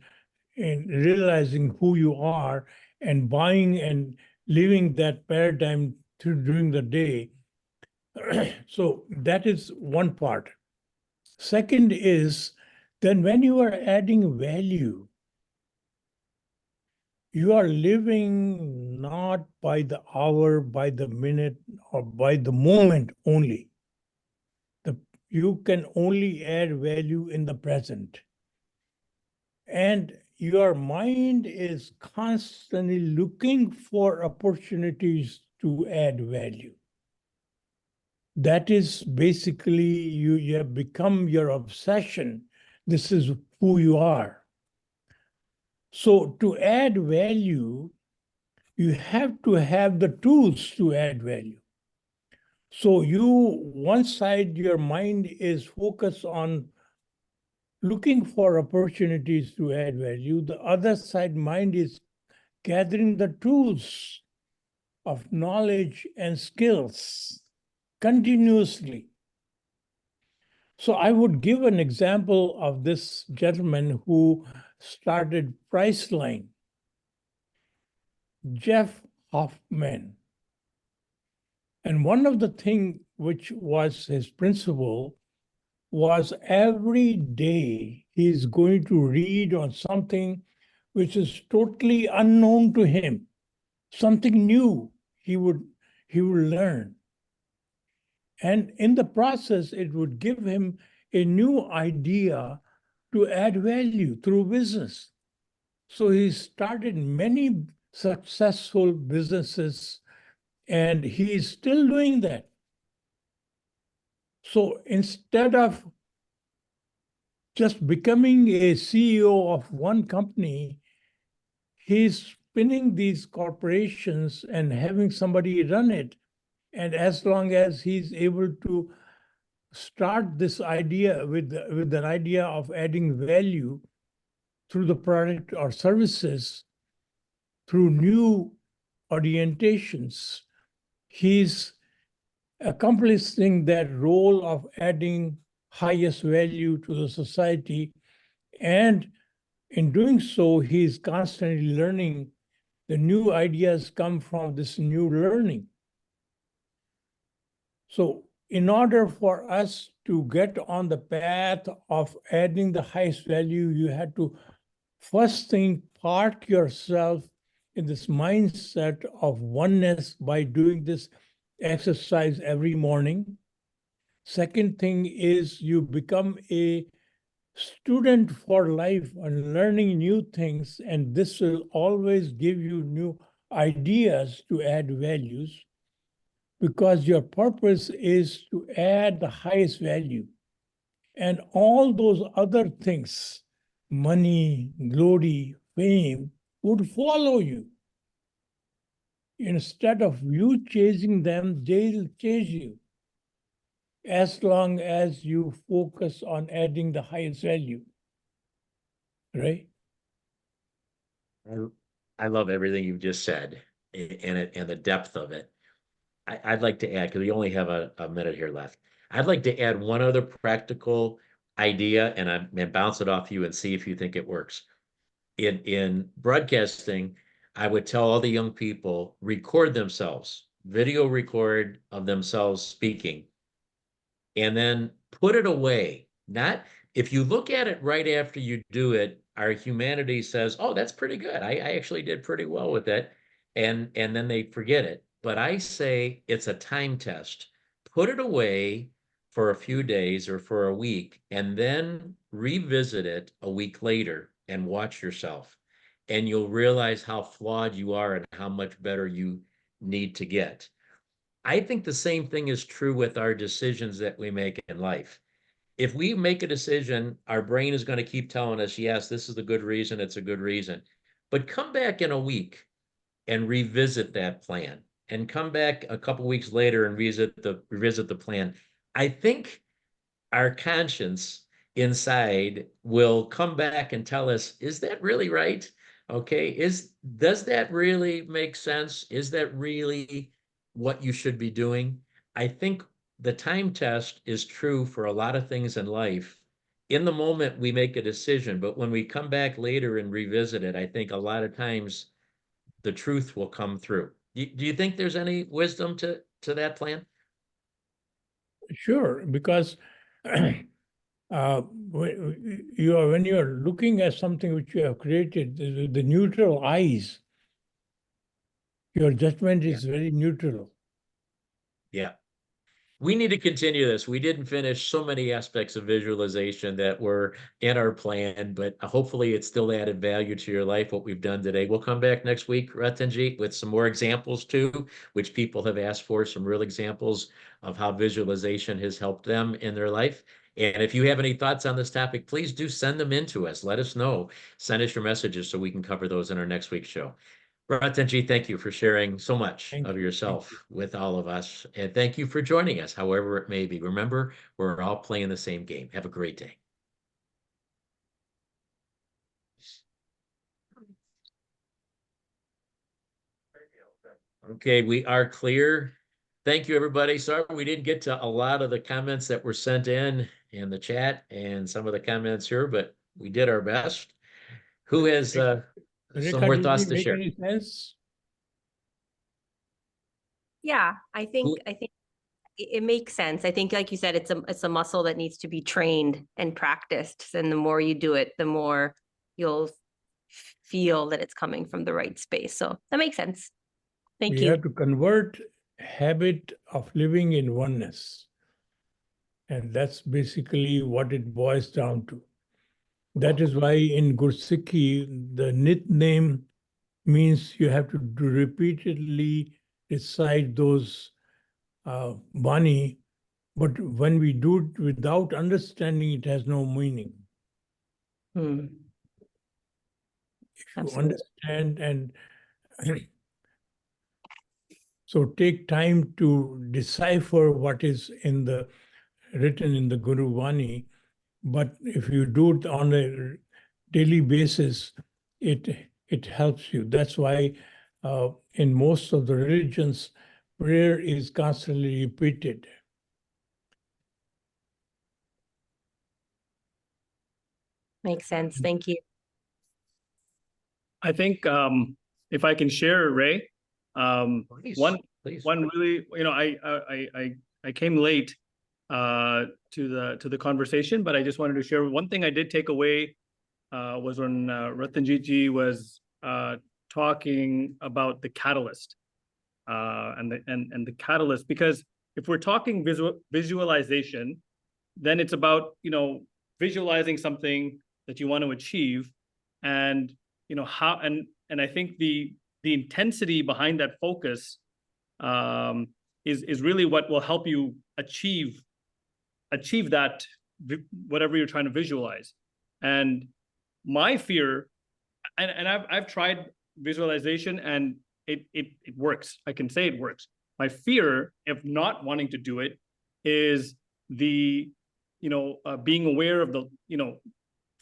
realizing who you are and buying and living that paradigm during the day. So that is one part. Second is then when you are adding value, you are living not by the hour, by the minute, or by the moment only. You can only add value in the present. And your mind is constantly looking for opportunities to add value. That is basically, you have become your obsession. This is who you are. So to add value, you have to have the tools to add value. So one side, your mind is focused on looking for opportunities to add value. The other side, mind is gathering the tools of knowledge and skills continuously. So I would give an example of this gentleman who started Priceline, Jeff Hoffman. And one of the things which was his principle was every day he's going to read on something which is totally unknown to him, something new he would learn. And in the process, it would give him a new idea to add value through business. So he started many successful businesses, and he is still doing that. So instead of just becoming a CEO of one company, he's spinning these corporations and having somebody run it. And as long as he's able to start this idea with an idea of adding value through the product or services, through new orientations, he's accomplishing that role of adding highest value to the society. And in doing so, he's constantly learning. The new ideas come from this new learning. So in order for us to get on the path of adding the highest value, you had to first thing, park yourself in this mindset of oneness by doing this exercise every morning. Second thing is you become a student for life and learning new things, and this will always give you new ideas to add values, because your purpose is to add the highest value. And all those other things, money, glory, fame, would follow you. Instead of you chasing them, they'll chase you, as long as you focus on adding the highest value. Right? I love everything you've just said and the depth of it. I'd like to add, because we only have a minute here left. I'd like to add one other practical idea, and bounce it off you and see if you think it works. In broadcasting, I would tell all the young people, record themselves, video record of themselves speaking, and then put it away. Not, if you look at it right after you do it, our humanity says, oh, that's pretty good. I actually did pretty well with it. And then they forget it. But I say it's a time test. Put it away for a few days or for a week, and then revisit it a week later and watch yourself. And you'll realize how flawed you are and how much better you need to get. I think the same thing is true with our decisions that we make in life. If we make a decision, our brain is going to keep telling us, yes, this is a good reason, it's a good reason. But come back in a week and revisit that plan, and come back a couple weeks later and revisit the plan. I think our conscience inside will come back and tell us, is that really right? Okay, does that really make sense? Is that really what you should be doing? I think the time test is true for a lot of things in life. In the moment, we make a decision, but when we come back later and revisit it, I think a lot of times the truth will come through. Do you think there's any wisdom to that plan? Sure, because when you're looking at something which you have created, the neutral eyes, Your judgment is very neutral. Yeah. We need to continue this. We didn't finish so many aspects of visualization that were in our plan, but hopefully it's still added value to your life, what we've done today. We'll come back next week, Ratanjit, with some more examples too, which people have asked for, some real examples of how visualization has helped them in their life. And if you have any thoughts on this topic, please do send them in to us. Let us know. Send us your messages so we can cover those in our next week's show. Ratanjit, thank you for sharing so much of yourself with all of us. And thank you for joining us, however it may be. Remember, we're all playing the same game. Have a great day. Okay, we are clear. Thank you, everybody. Sorry we didn't get to a lot of the comments that were sent in the chat and some of the comments here, but we did our best. Who has some more thoughts to share? Any sense? Yeah, I think it makes sense. I think, like you said, it's a muscle that needs to be trained and practiced. And the more you do it, the more you'll feel that it's coming from the right space. So that makes sense. Thank you. You have to convert habit of living in oneness. And that's basically what it boils down to. That is why in Gursikhi, the Nitnem means you have to repeatedly recite those Bani, but when we do it without understanding, it has no meaning. Hmm. If you Absolutely. understand and so take time to decipher what is written in the Guru Vani, but if you do it on a daily basis, it helps you. That's why in most of the religions, prayer is constantly repeated. Makes sense. Thank you. I think if I can share, Ray, Please. one really, I came late to the conversation, but I just wanted to share one thing I did take away was when Ratanjit ji was talking about the catalyst and the catalyst, because if we're talking visualization, then it's about visualizing something that you want to achieve, and how and I think the intensity behind that focus is really what will help you achieve that whatever you're trying to visualize. And my fear, and I've tried visualization and it works. I can say it works. My fear of not wanting to do it is the being aware of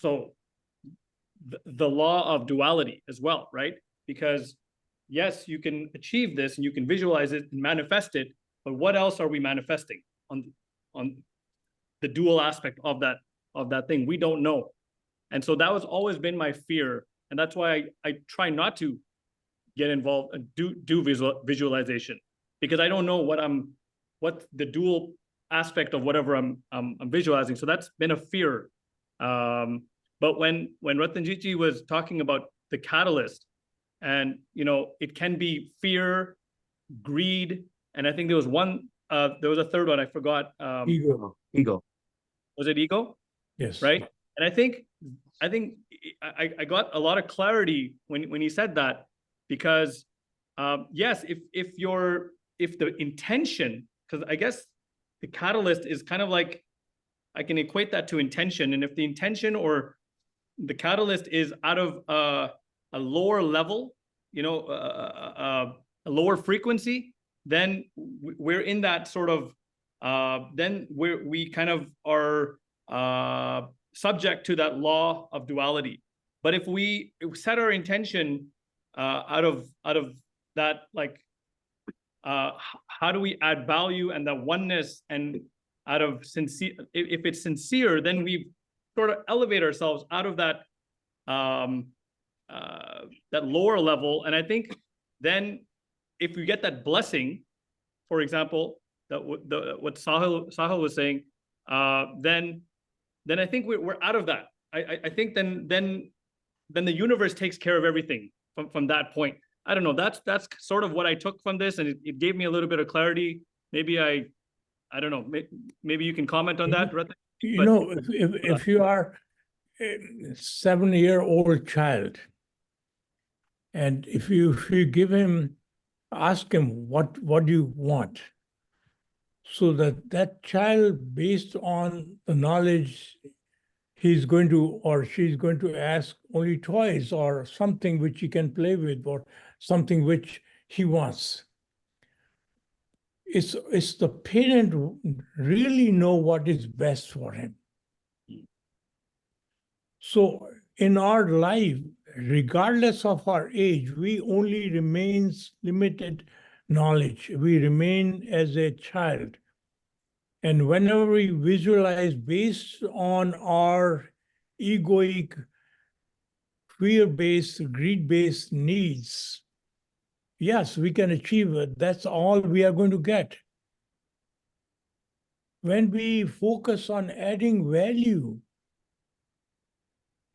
the law of duality as well, right? Because yes, you can achieve this and you can visualize it and manifest it, but what else are we manifesting on the dual aspect of that thing? We don't know. And so that was always been my fear, and that's why I try not to get involved and do visualization, because I don't know what the dual aspect of whatever I'm visualizing. So that's been a fear. But when Ratanjit ji was talking about the catalyst, and it can be fear, greed, and I think there was a third one I forgot. Ego. Was it ego? Yes. Right. And I think I got a lot of clarity when he said that, because yes, if the intention, because I guess the catalyst is kind of like, I can equate that to intention, and if the intention or the catalyst is out of a lower level, a lower frequency, then we're in that sort of then we kind of are subject to that law of duality. But if we set our intention out of that, like how do we add value and that oneness, and out of sincere, if it's sincere, then we sort of elevate ourselves out of that that lower level. And I think then if we get that blessing, for example, that what Sahil was saying, then I think we're out of that. I think then the universe takes care of everything from that point. I don't know, that's sort of what I took from this, and it gave me a little bit of clarity. Maybe I don't know, maybe you can comment on that, Ratan. You But- know, if you are a 7-year-old child, and if you give him, ask him what do you want, so that child, based on the knowledge, he's going to or she's going to ask only toys or something which he can play with or something which he wants. It's the parent who really know what is best for him. So in our life, regardless of our age, we only remains limited knowledge. We remain as a child. And whenever we visualize based on our egoic, fear-based, greed-based needs, yes, we can achieve it. That's all we are going to get. When we focus on adding value,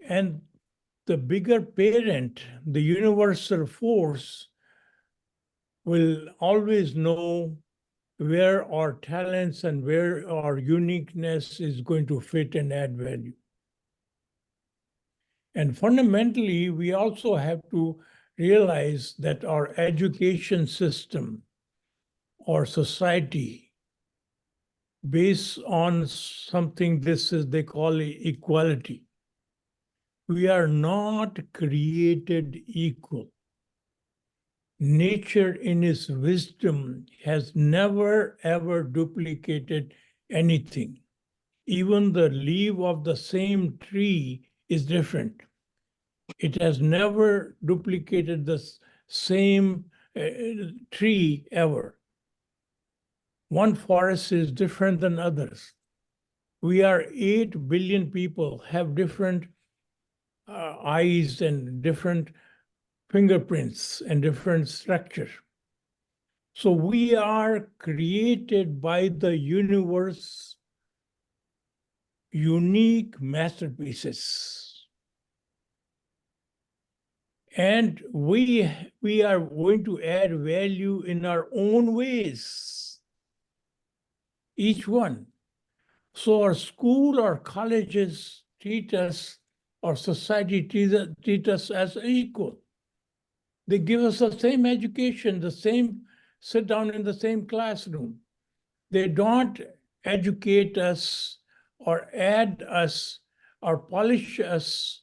and the bigger parent, the universal force, will always know where our talents and where our uniqueness is going to fit and add value. And fundamentally, we also have to realize that our education system or society, based on something they call equality. We are not created equal. Nature in its wisdom has never ever duplicated anything. Even the leaf of the same tree is different. It has never duplicated the same tree ever. One forest is different than others. We are 8 billion people, have different eyes and different fingerprints and different structure. So we are created by the universe, unique masterpieces. And we are going to add value in our own ways, each one. So our school or colleges treat us, our society treat us as equal. They give us the same education, the same, sit down in the same classroom. They don't educate us or add us or polish us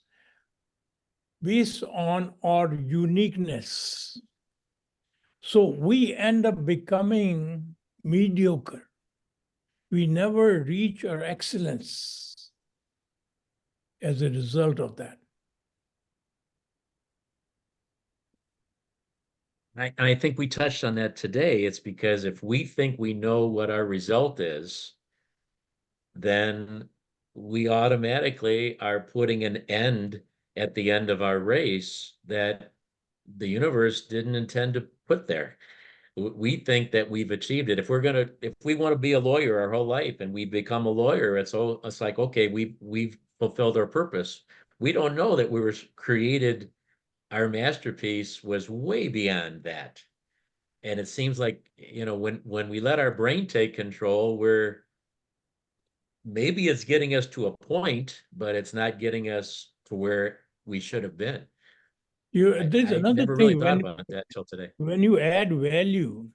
based on our uniqueness. So we end up becoming mediocre. We never reach our excellence as a result of that. I think we touched on that today. It's because if we think we know what our result is, then we automatically are putting an end at the end of our race that the universe didn't intend to put there. We think that we've achieved it. If we want to be a lawyer our whole life and we become a lawyer, it's like, okay, we've fulfilled our purpose. We don't know that we were created. Our masterpiece was way beyond that. And it seems like, when we let our brain take control, maybe it's getting us to a point, but it's not getting us to where we should have been. There's I another never thing. really thought about that till today. When you add value,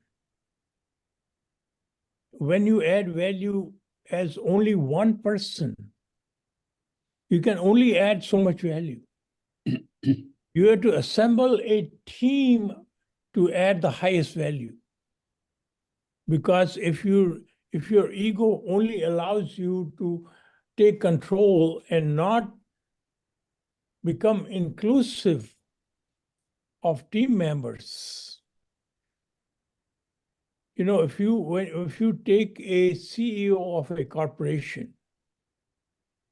as only one person, you can only add so much value. You have to assemble a team to add the highest value. Because if your ego only allows you to take control and not become inclusive of team members, if you take a CEO of a corporation,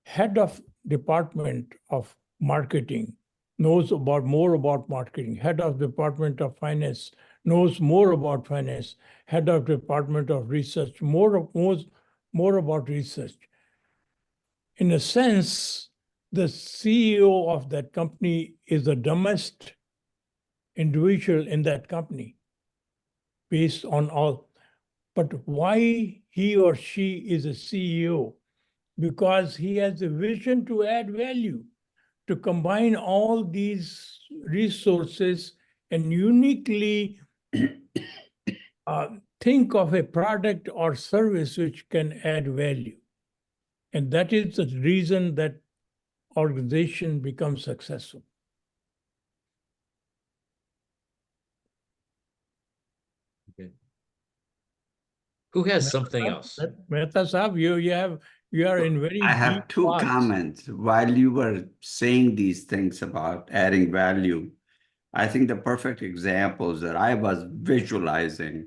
head of department of marketing knows more about marketing, head of department of finance knows more about finance, head of department of research more about research. In a sense, the CEO of that company is the dumbest individual in that company based on all. But why he or she is a CEO? Because he has a vision to add value, to combine all these resources and uniquely think of a product or service which can add value. And that is the reason that organization becomes successful. Okay. Who has something else? Mehta Saab, you are in very I deep have two thoughts. comments. While you were saying these things about adding value, I think the perfect examples that I was visualizing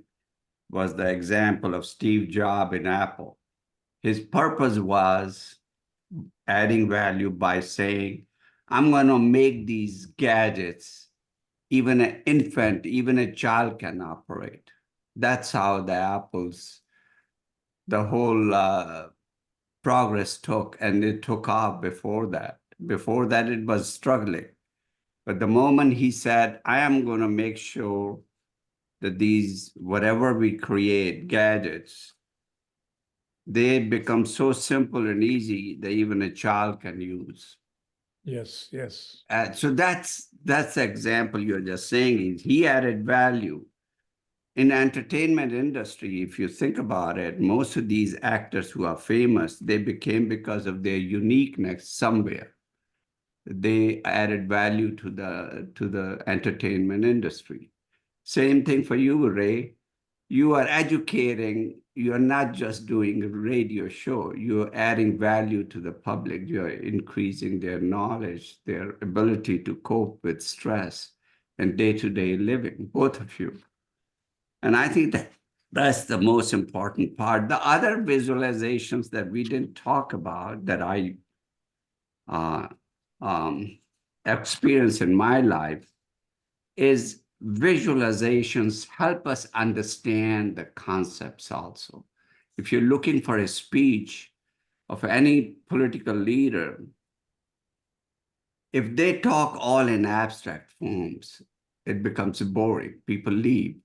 was the example of Steve Jobs in Apple. His purpose was adding value by saying, I'm going to make these gadgets even an infant, even a child can operate. That's how the whole progress took, and it took off before that. Before that, it was struggling. But the moment he said, I am going to make sure that these, whatever we create, gadgets, they become so simple and easy that even a child can use. Yes, yes. So that's the example you're just saying. Is he added value. In the entertainment industry, if you think about it, most of these actors who are famous, they became because of their uniqueness somewhere. They added value to the entertainment industry. Same thing for you, Ray. You are educating, you're not just doing a radio show, you're adding value to the public, you're increasing their knowledge, their ability to cope with stress and day-to-day living, both of you. And I think that's the most important part. The other visualizations that we didn't talk about that I experienced in my life is visualizations help us understand the concepts also. If you're looking for a speech of any political leader, if they talk all in abstract forms, it becomes boring. People leave.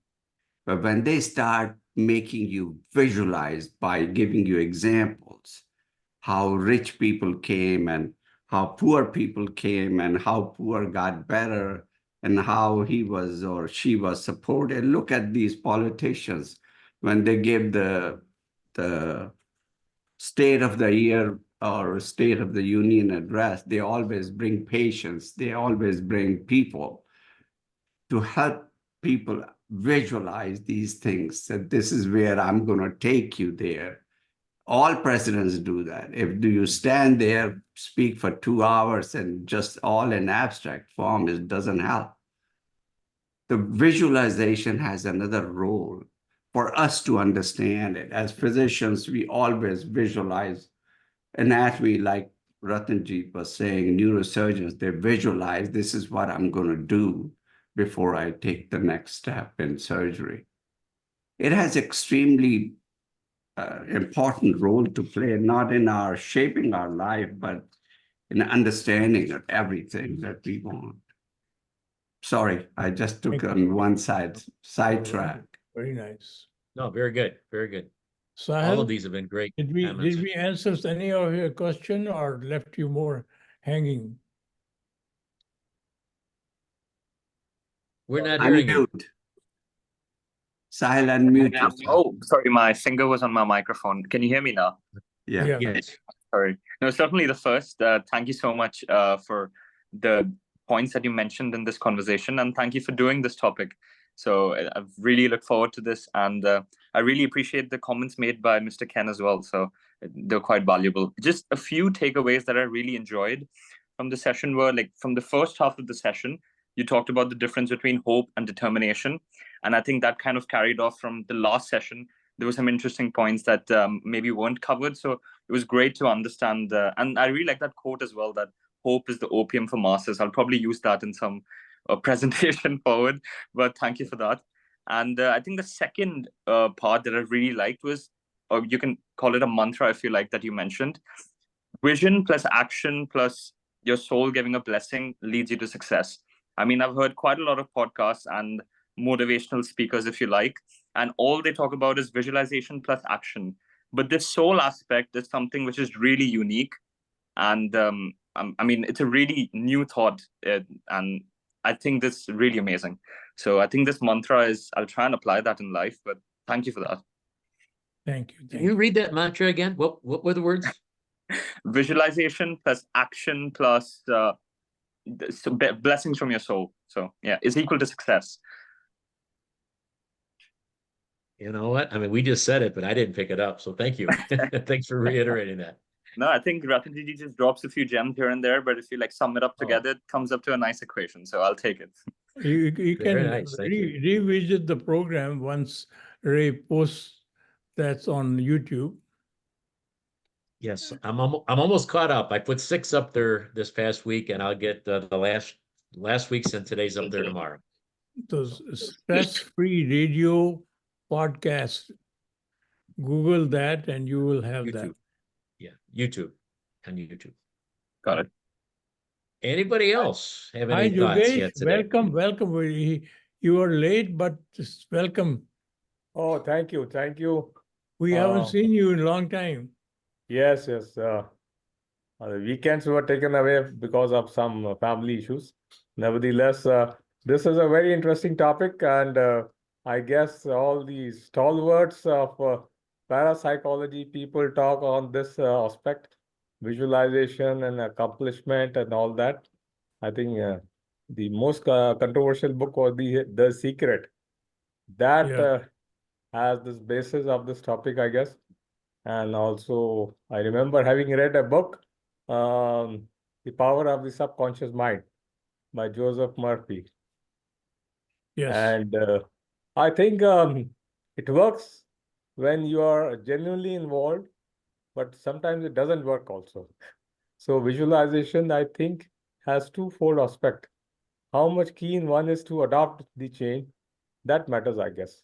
But when they start making you visualize by giving you examples, how rich people came and how poor people came and how poor got better and how he was or she was supported. Look at these politicians when they give the State of the Year or State of the Union address, they always bring patients, they always bring people to help people visualize these things, that this is where I'm going to take you there. All presidents do that. If you stand there, speak for 2 hours and just all in abstract form, it doesn't help. The visualization has another role for us to understand it. As physicians, we always visualize anatomy, like Ratanjit was saying, neurosurgeons, they visualize, this is what I'm going to do before I take the next step in surgery. It has extremely important role to play, not in our shaping our life, but in understanding of everything that we want. Sorry, I just took on one sidetrack. Very nice. No, very good. Very good. So All of these have been great. did we answer any of your question or left you more hanging? We're not hearing you. Unmute. Sahil, unmute yourself. Oh, sorry, my finger was on my microphone. Can you hear me now? Yeah. Yes. Sorry. No, certainly the first. Thank you so much for the points that you mentioned in this conversation, and thank you for doing this topic. So I really look forward to this, and I really appreciate the comments made by Mr. Ken as well. So they're quite valuable. Just a few takeaways that I really enjoyed from the session were, like, from the first half of the session, you talked about the difference between hope and determination. And I think that kind of carried off from the last session. There were some interesting points that maybe weren't covered. So it was great to understand. And I really like that quote as well, that hope is the opium for masses. I'll probably use that in some presentation forward, but thank you for that. And I think the second part that I really liked was, or you can call it a mantra if you like, that you mentioned, vision plus action plus your soul giving a blessing leads you to success. I mean, I've heard quite a lot of podcasts and motivational speakers, if you like, and all they talk about is visualization plus action. But this soul aspect is something which is really unique. And I mean, it's a really new thought. And I think this is really amazing. So I think this mantra is, I'll try and apply that in life, but thank you for that. Thank you. Can you read that mantra again? What were the words? Visualization plus action plus blessings from your soul. So yeah, is equal to success. You know what? I mean, we just said it, but I didn't pick it up. So thank you. Thanks for reiterating that. No, I think Ratanjit just drops a few gems here and there, but if you like sum it up together, it comes up to a nice equation. So I'll take it. You Very can nice. Thank you. revisit the program once Ray posts that's on YouTube. Yes, I'm almost caught up. I put 6 up there this past week, and I'll get the last week's and today's up there tomorrow. Those stress-free radio podcast. Google that and you will have YouTube. that. Yeah, YouTube on YouTube. Got it. Anybody else have Hi, any thoughts Yogesh. yet today? Welcome. You are late, but just welcome. Oh, thank you. Thank you. We haven't seen you in a long time. Yes. The weekends were taken away because of some family issues. Nevertheless, this is a very interesting topic, and I guess all the stalwarts of parapsychology people talk on this aspect, visualization and accomplishment and all that. I think the most controversial book was The Secret. That has this basis of this topic, I guess. And also, I remember having read a book, The Power of the Subconscious Mind by Joseph Murphy. Yes. And I think it works when you are genuinely involved, but sometimes it doesn't work also. So visualization, I think, has twofold aspect. How much keen one is to adopt the change, that matters, I guess.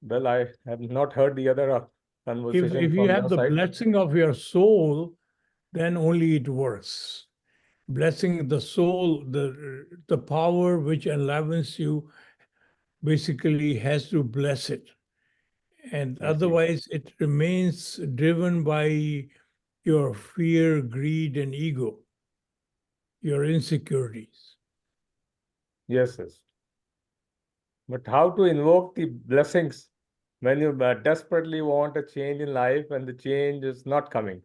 Well, I have not heard the other conversation If you from have your the side. blessing of your soul, then only it works. Blessing the soul, the power which enlivens you basically has to bless it. And I see. otherwise it remains driven by your fear, greed, and ego, your insecurities. Yes. But how to invoke the blessings when you desperately want a change in life and the change is not coming?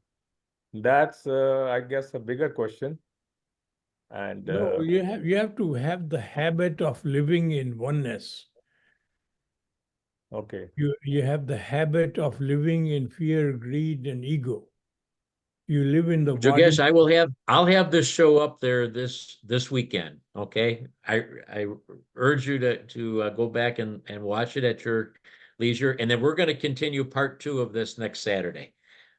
That's, I guess, a bigger question. And No, you have to have the habit of living in oneness. okay. You have the habit of living in fear, greed, and ego. You live in the body. Jogesh, I'll have this show up there this weekend. Okay, I urge you to go back and watch it at your leisure, and then we're going to continue part 2 of this next Saturday.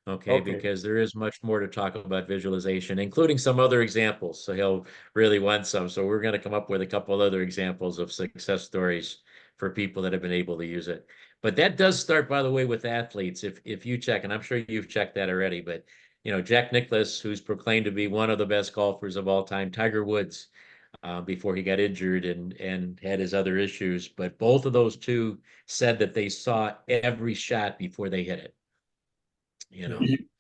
Okay, because there is much more to talk about visualization, including some other examples. So he'll really want some. So we're going to come up with a couple other examples of success stories for people that have been able to use it. But that does start, by the way, with athletes. If you check, and I'm sure you've checked that already, but Jack Nicklaus, who's proclaimed to be one of the best golfers of all time, Tiger Woods, before he got injured and had his other issues. But both of those two said that they saw every shot before they hit it.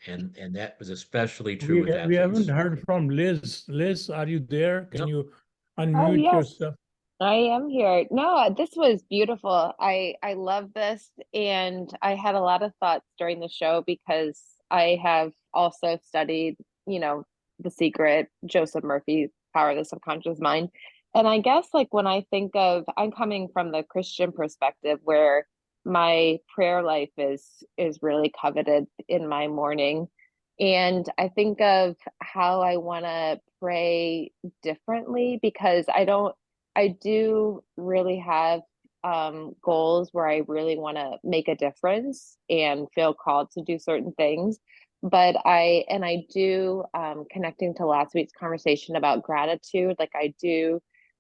And that was especially true with athletes. We haven't heard from Liz. Liz, are you there? Can you unmute yes. yourself? I am here. No, this was beautiful. I love this, and I had a lot of thoughts during the show because I have also studied, The Secret, Joseph Murphy, Power of the Subconscious Mind. And I guess when I think of, I'm coming from the Christian perspective where my prayer life is really coveted in my morning. And I think of how I want to pray differently because I do really have goals where I really want to make a difference and feel called to do certain things. But I do, connecting to last week's conversation about gratitude, I do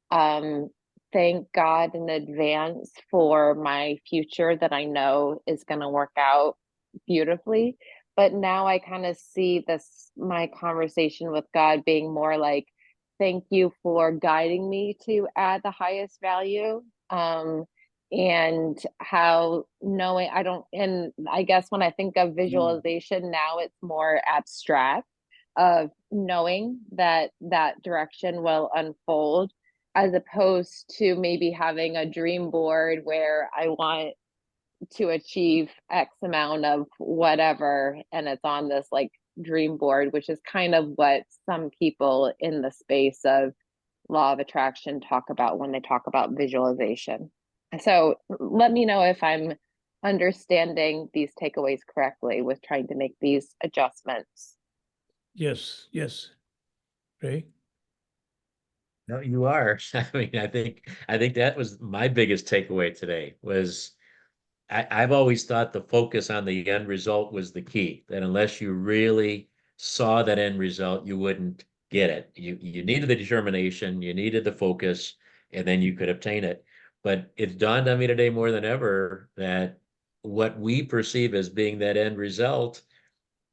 thank God in advance for my future that I know is going to work out beautifully. But now I kind of see my conversation with God being more thank you for guiding me to add the highest value. And how knowing and I guess when I think of visualization now, it's more abstract of knowing that that direction will unfold, as opposed to maybe having a dream board where I want to achieve X amount of whatever, and it's on this like dream board, which is kind of what some people in the space of law of attraction talk about when they talk about visualization. So let me know if I'm understanding these takeaways correctly with trying to make these adjustments. Yes, yes. Ray? No, you are. I mean, I think that was my biggest takeaway today was I've always thought the focus on the end result was the key, that unless you really saw that end result, you wouldn't get it. You needed the determination, you needed the focus, and then you could obtain it. But it's dawned on me today more than ever that what we perceive as being that end result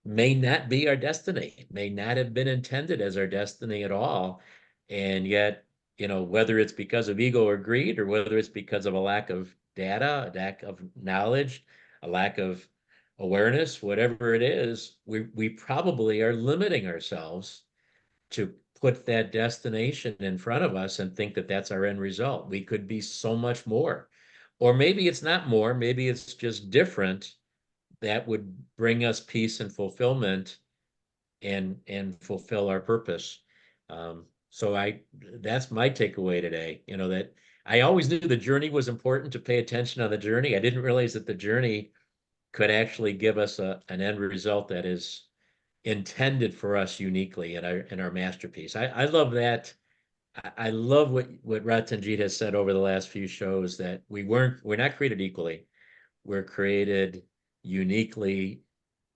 may not be our destiny, may not have been intended as our destiny at all. And yet, whether it's because of ego or greed, or whether it's because of a lack of data, a lack of knowledge, a lack of awareness, whatever it is, we probably are limiting ourselves to put that destination in front of us and think that that's our end result. We could be so much more. Or maybe it's not more, maybe it's just different, that would bring us peace and fulfillment and fulfill our purpose. So that's my takeaway today, that I always knew the journey was important, to pay attention on the journey. I didn't realize that the journey could actually give us an end result that is intended for us uniquely in our masterpiece. I love that. I love what Ratanjit has said over the last few shows, that we're not created equally. We're created uniquely,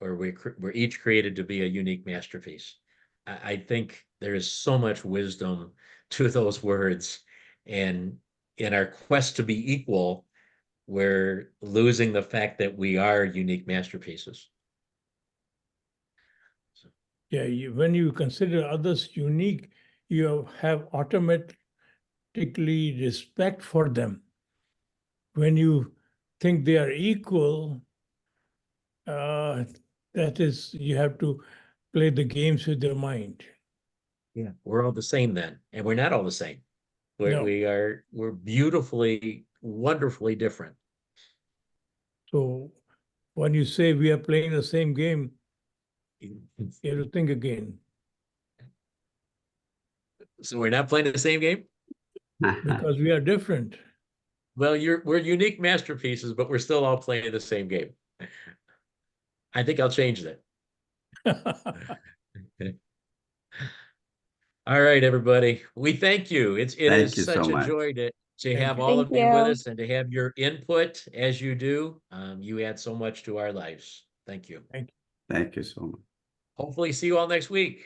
or we're each created to be a unique masterpiece. I think there is so much wisdom to those words, and in our quest to be equal, we're losing the fact that we are unique masterpieces. Yeah, when you consider others unique, you have automatically respect for them. When you think they are equal, that is, you have to play the games with your mind. Yeah, we're all the same then, and we're not all the same. No. We're beautifully, wonderfully different. So when you say we are playing the same game, you have to think again. So we're not playing the same game? Because we are different. Well, we're unique masterpieces, but we're still all playing the same game. I think I'll change that. All right, everybody. We thank you. It is such a joy to have all of you with us and to have your input as you do. You add so much to our lives. Thank you. Thank you so much. Hopefully see you all next week.